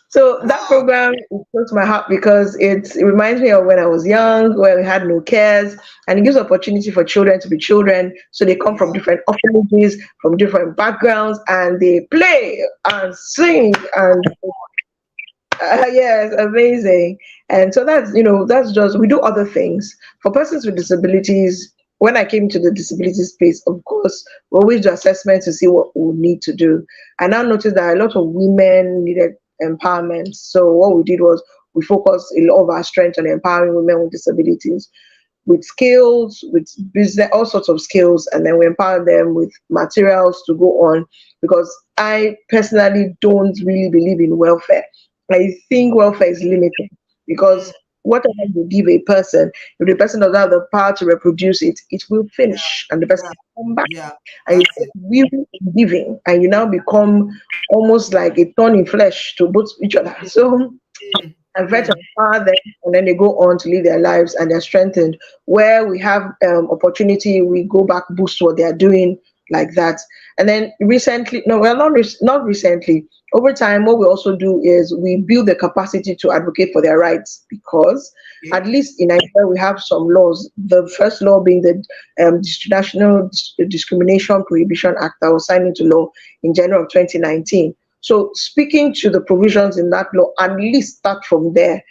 So that Wow. program is close to my heart because it reminds me of when I was young, where we had no cares, and it gives opportunity for children to be children. So they come from Yeah. different orphanages, from different backgrounds, and they play and sing and yes, amazing. And so that's just we do other things for persons with disabilities. When I came to the disability space, of course, we always do assessments to see what we need to do. I now noticed that a lot of women needed empowerment. So what we did was we focused a lot of our strength on empowering women with disabilities with skills, with business, all sorts of skills, and then we empower them with materials to go on. Because I personally don't really believe in welfare. I think welfare is limited Mm, because whatever you give a person, if the person doesn't have the power to reproduce it, it will yeah. finish and the person Yeah. will come back. Yeah. And you That's get it. weary in giving, and you now become almost like a thorn in flesh to both each other. So Mm, and try to mm. empower them, and then they go on to live their lives and they're strengthened. Where we have opportunity, we go back, boost what they are doing, like that. And then recently, no, well, not recently. Over time, what we also do is we build the capacity to advocate for their rights because, at Okay. least in Nigeria, we have some laws. The first law being the National Discrimination Prohibition Act that was signed into law in January of 2019. So speaking to the provisions in that law, at least start from there,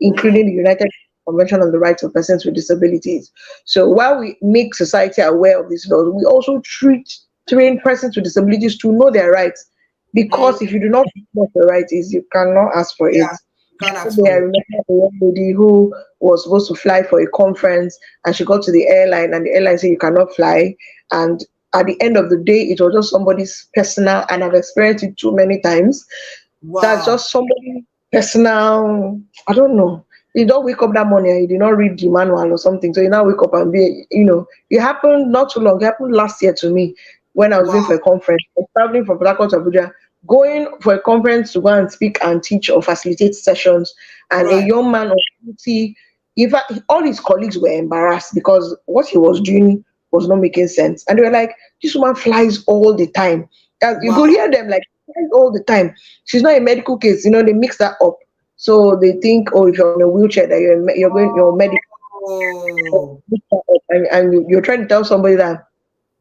Mm, including the United Nations Convention on the Rights of Persons with Disabilities. So while we make society aware of these laws, we also train persons with disabilities to know their rights. mm. Because if you do not know what your right is, you cannot ask for Yeah. it. You can't ask I for it. remember a young lady who was supposed to fly for a conference and she got to the airline and the airline said you cannot fly. And at the end of the day, it was just somebody's personal, and I've experienced it too many times. That's Wow. just somebody personal. I don't know. You don't wake up that morning and you did not read the manual or something. So you now wake up and it happened not too long. It happened last year to me when I was going for Wow. a conference. I was traveling from Port Harcourt to Abuja, going for a conference to go and speak and teach or facilitate sessions. And a Right. young man on duty, in fact, all his colleagues were embarrassed because what he was doing was not making sense. And they were like, this woman flies all the time. And you Wow. could hear them like, flies all the time. She's not a medical case. They mix that up. So they think, oh, if you're in a wheelchair, that you're medical, Oh. and you're trying to tell somebody that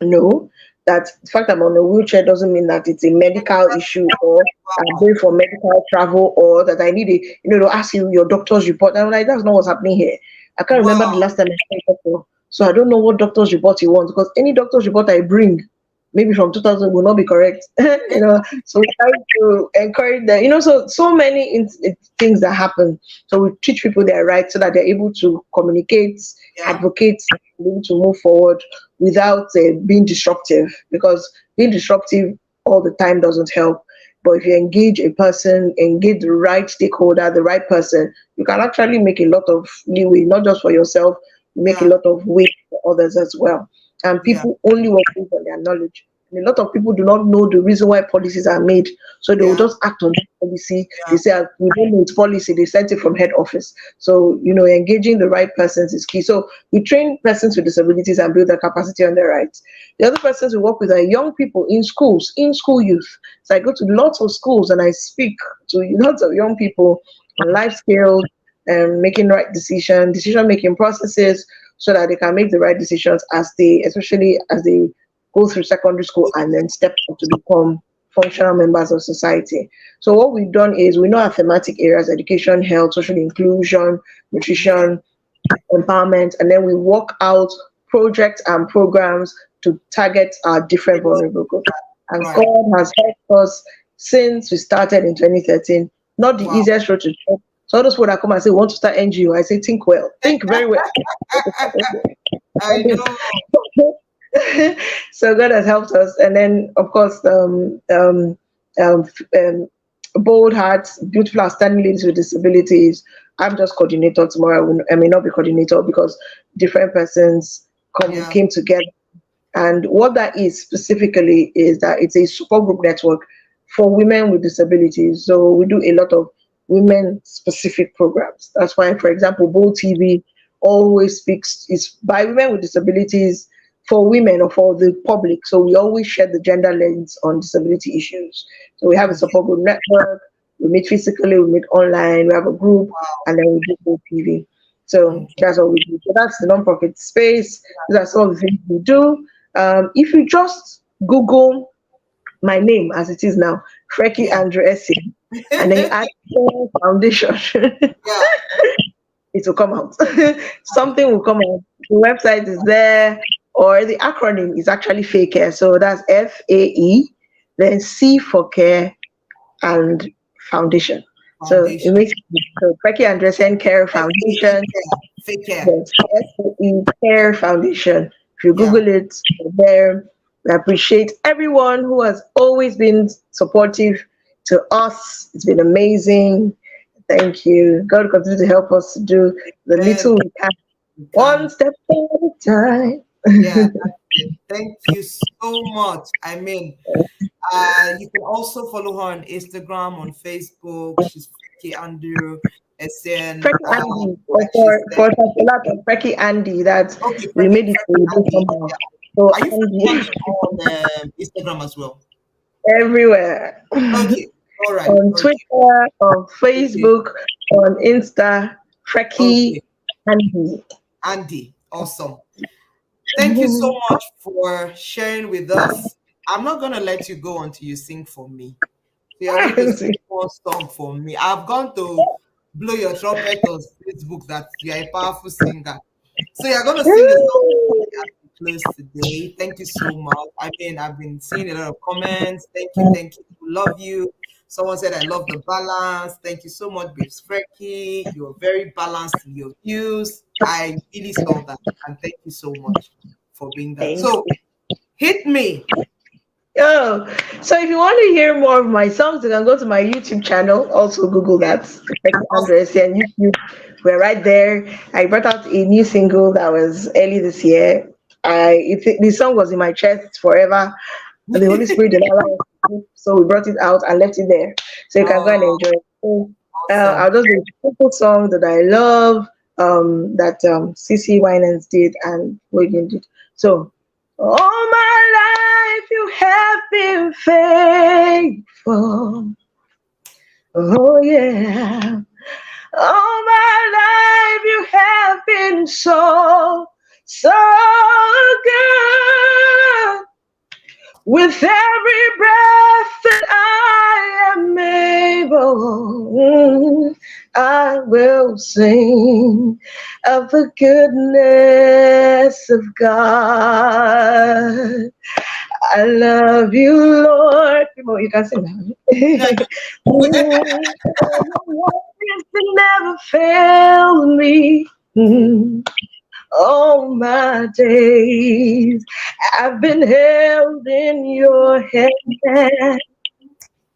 no, that the fact I'm on a wheelchair doesn't mean that it's a medical issue or I'm Wow. going for medical travel or that I need to ask you your doctor's report. And I'm like, that's not what's happening here. I can't remember the Wow. last time I saw a doctor. So I don't know what doctor's report you want because any doctor's report I bring, maybe from 2000, will not be correct. So we try to encourage them. So many things that happen. So we teach people their rights so that they're able to communicate, Yeah. advocate, and be able to move forward without being disruptive, because being disruptive all the time doesn't help. But if you engage a person, engage the right stakeholder, the right person, you can actually make a lot of leeway, not just for yourself, you make a Yeah. lot of way for others as well. And Yeah. people only work based on their knowledge. And a lot of people do not know the reason why policies are made. So they will Yeah. just act on that policy. They Yeah. say, "Ah, we don't know it's policy." They sent it from head office. So, engaging the right persons is key. So we train persons with disabilities and build their capacity on their rights. The other persons we work with are young people in schools, in school youth. So I go to lots of schools and I speak to lots of young people on life skills and making right decision making processes, so that they can make the right decisions especially as they go through secondary school and then step up to become functional members of society. So what we've done is we know our thematic areas: education, health, social inclusion, Yeah. nutrition, empowerment, and then we work out projects and programs to target our different vulnerable groups. And Right. God has helped us since we started in 2013. Not the Wow. easiest road to check. So all those people that come and say, want to start NGO, I say, think well, think very well. I know. So God has helped us. And then, of course, um, um, Bold Hearts, Beautiful Outstanding Ladies with Disabilities. I'm just coordinator tomorrow. I may not be coordinator because different persons Yeah. came together. And what that is specifically is that it's a support group network for women with disabilities. So we do a lot of women specific programs. That's why, for example, Bold TV always speaks is by women with disabilities, for women or for the public. So we always share the gender lens on disability issues. So we have a Yeah. support group network. We meet physically, we meet online, we have a group, and then we do Bold TV. So Okay. that's what we do. So that's the non-profit space. These are some of the things we do. If you just Google my name as it is now, Freky Yeah. Andrew Essie, and then you add Care Foundation, Yeah. it will come out. Something will come out. The website is there, or the acronym is actually FACARE. So that's FAE, then C for care and foundation. So it Foundation. makes so Freky Andresen Care FAE Foundation. care. Fake care. Yes, SOE Care Foundation. If you Yeah. Google it, it's there. We appreciate everyone who has always been supportive to us. It's been amazing. Thank you. God will continue to help us to do the Amen. little we can, You one can. step at a time. Yeah, that's it. Thank you so much. I mean, you can also follow her on Instagram, on Facebook. She's Freky Andrew. SN, Frecky Andy, like she said. for such a lot of Frecky Andy that Okay, we made it Freky to this Andy. somehow. Yeah. So Are you Andy, following on Instagram as well? everywhere. Okay. All right. On Okay. Twitter, on Okay. Facebook, on Insta, Frecky Okay. Andy. Andy. Awesome. Thank you so much for sharing with us. I'm not gonna let you go until you sing for me. So you're going to sing one song for me. I've gone to blow your trumpet on Facebook that you are a powerful singer. So you're going to sing a song for me as we close today. Thank you so much. I mean, I've been seeing a lot of comments. Thank you. Thank you. Love you. Someone said, I love the balance. Thank you so much, Babes Frecky. You're very balanced in your views. I really saw that. And thank you so much for being that. Thank So hit me. Oh, so if you want to hear more of my songs, you can go to my YouTube channel. Also, Google Okay. that, Frecky Awesome. Andres, and YouTube. We're right there. I brought out a new single that was early this year. The song was in my chest forever, and the Holy Spirit did not allow us to sleep, so we brought it out and left it there, so you can go and Oh, enjoy it. So, awesome. I'll just do a simple song that I love, that CC Winans did and William did. So, all my life you have been faithful. Oh yeah. All my life you have been so good. With every breath that I am able, I will sing of the goodness of God. I love you, Lord. Come on, you can sing that. You never failed me. All my days I've been held in your hand.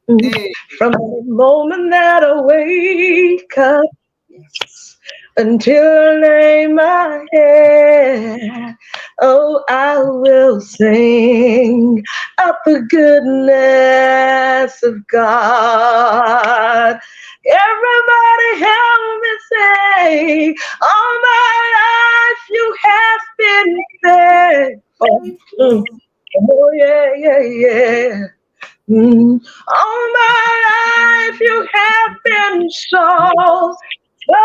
Hey, From the moment that I wake up, yes, until I lay my head. Oh, I will sing of the goodness of God. Everybody help me say, all my life you have been faithful. Mm. Faithful. Oh, yeah, yeah, yeah. All my life you have been so, so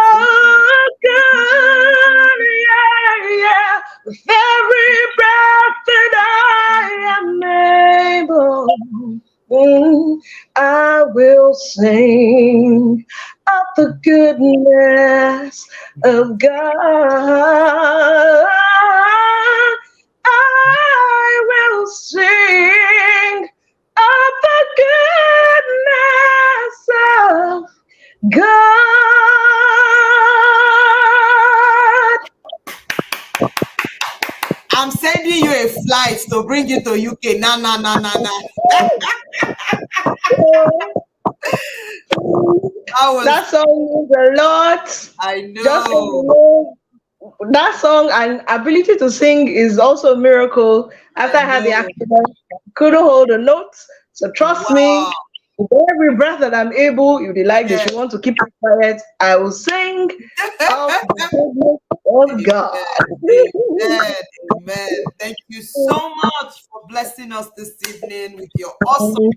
good. Yeah, yeah. With every breath that I am able, I will sing of the goodness of God. I will sing of the goodness of God. I'm sending you a flight to bring you to UK. Nah, nah, nah, nah, nah. I was, That song means a lot. I Just so know. you know, that song and ability to sing is also a miracle. After I I had the know. accident, I couldn't hold a note. So trust me, Wow. with every breath that I'm able, if you like, if Yes. you want to keep it quiet, I will sing of the goodness of God. Amen. Amen. Amen. Thank you so much for blessing us this evening with your awesomeness.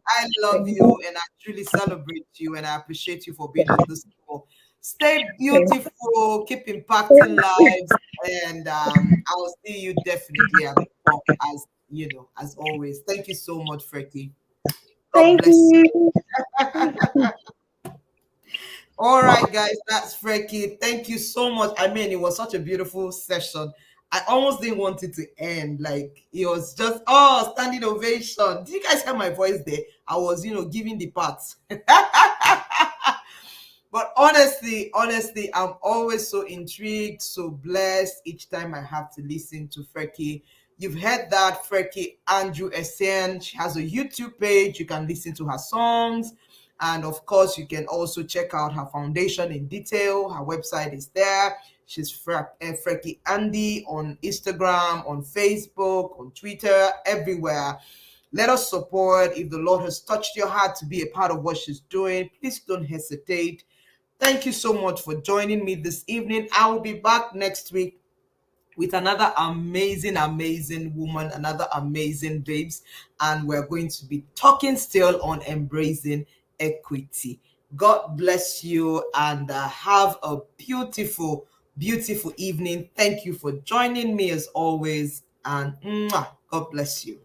I love you and I truly celebrate you and I appreciate you for being on this call. Stay beautiful, keep impacting lives, and I'll see you definitely at the top as you know, as always. Thank you so much, Freky. God Thank bless you. you. All right, guys, that's Freky. Thank you so much. I mean, it was such a beautiful session. I almost didn't want it to end. Like it was just standing ovation. Did you guys hear my voice there? I was, giving the parts. But honestly, I'm always so intrigued, so blessed each time I have to listen to Freky. You've heard that Freky Andrew Essien. She has a YouTube page. You can listen to her songs. And of course, you can also check out her foundation in detail. Her website is there. She's Freky Andy on Instagram, on Facebook, on Twitter, everywhere. Let us support. If the Lord has touched your heart to be a part of what she's doing, please don't hesitate. Thank you so much for joining me this evening. I will be back next week with another amazing woman, another amazing babes, and we're going to be talking still on embracing equity. God bless you and have a beautiful evening. Thank you for joining me as always, and God bless you.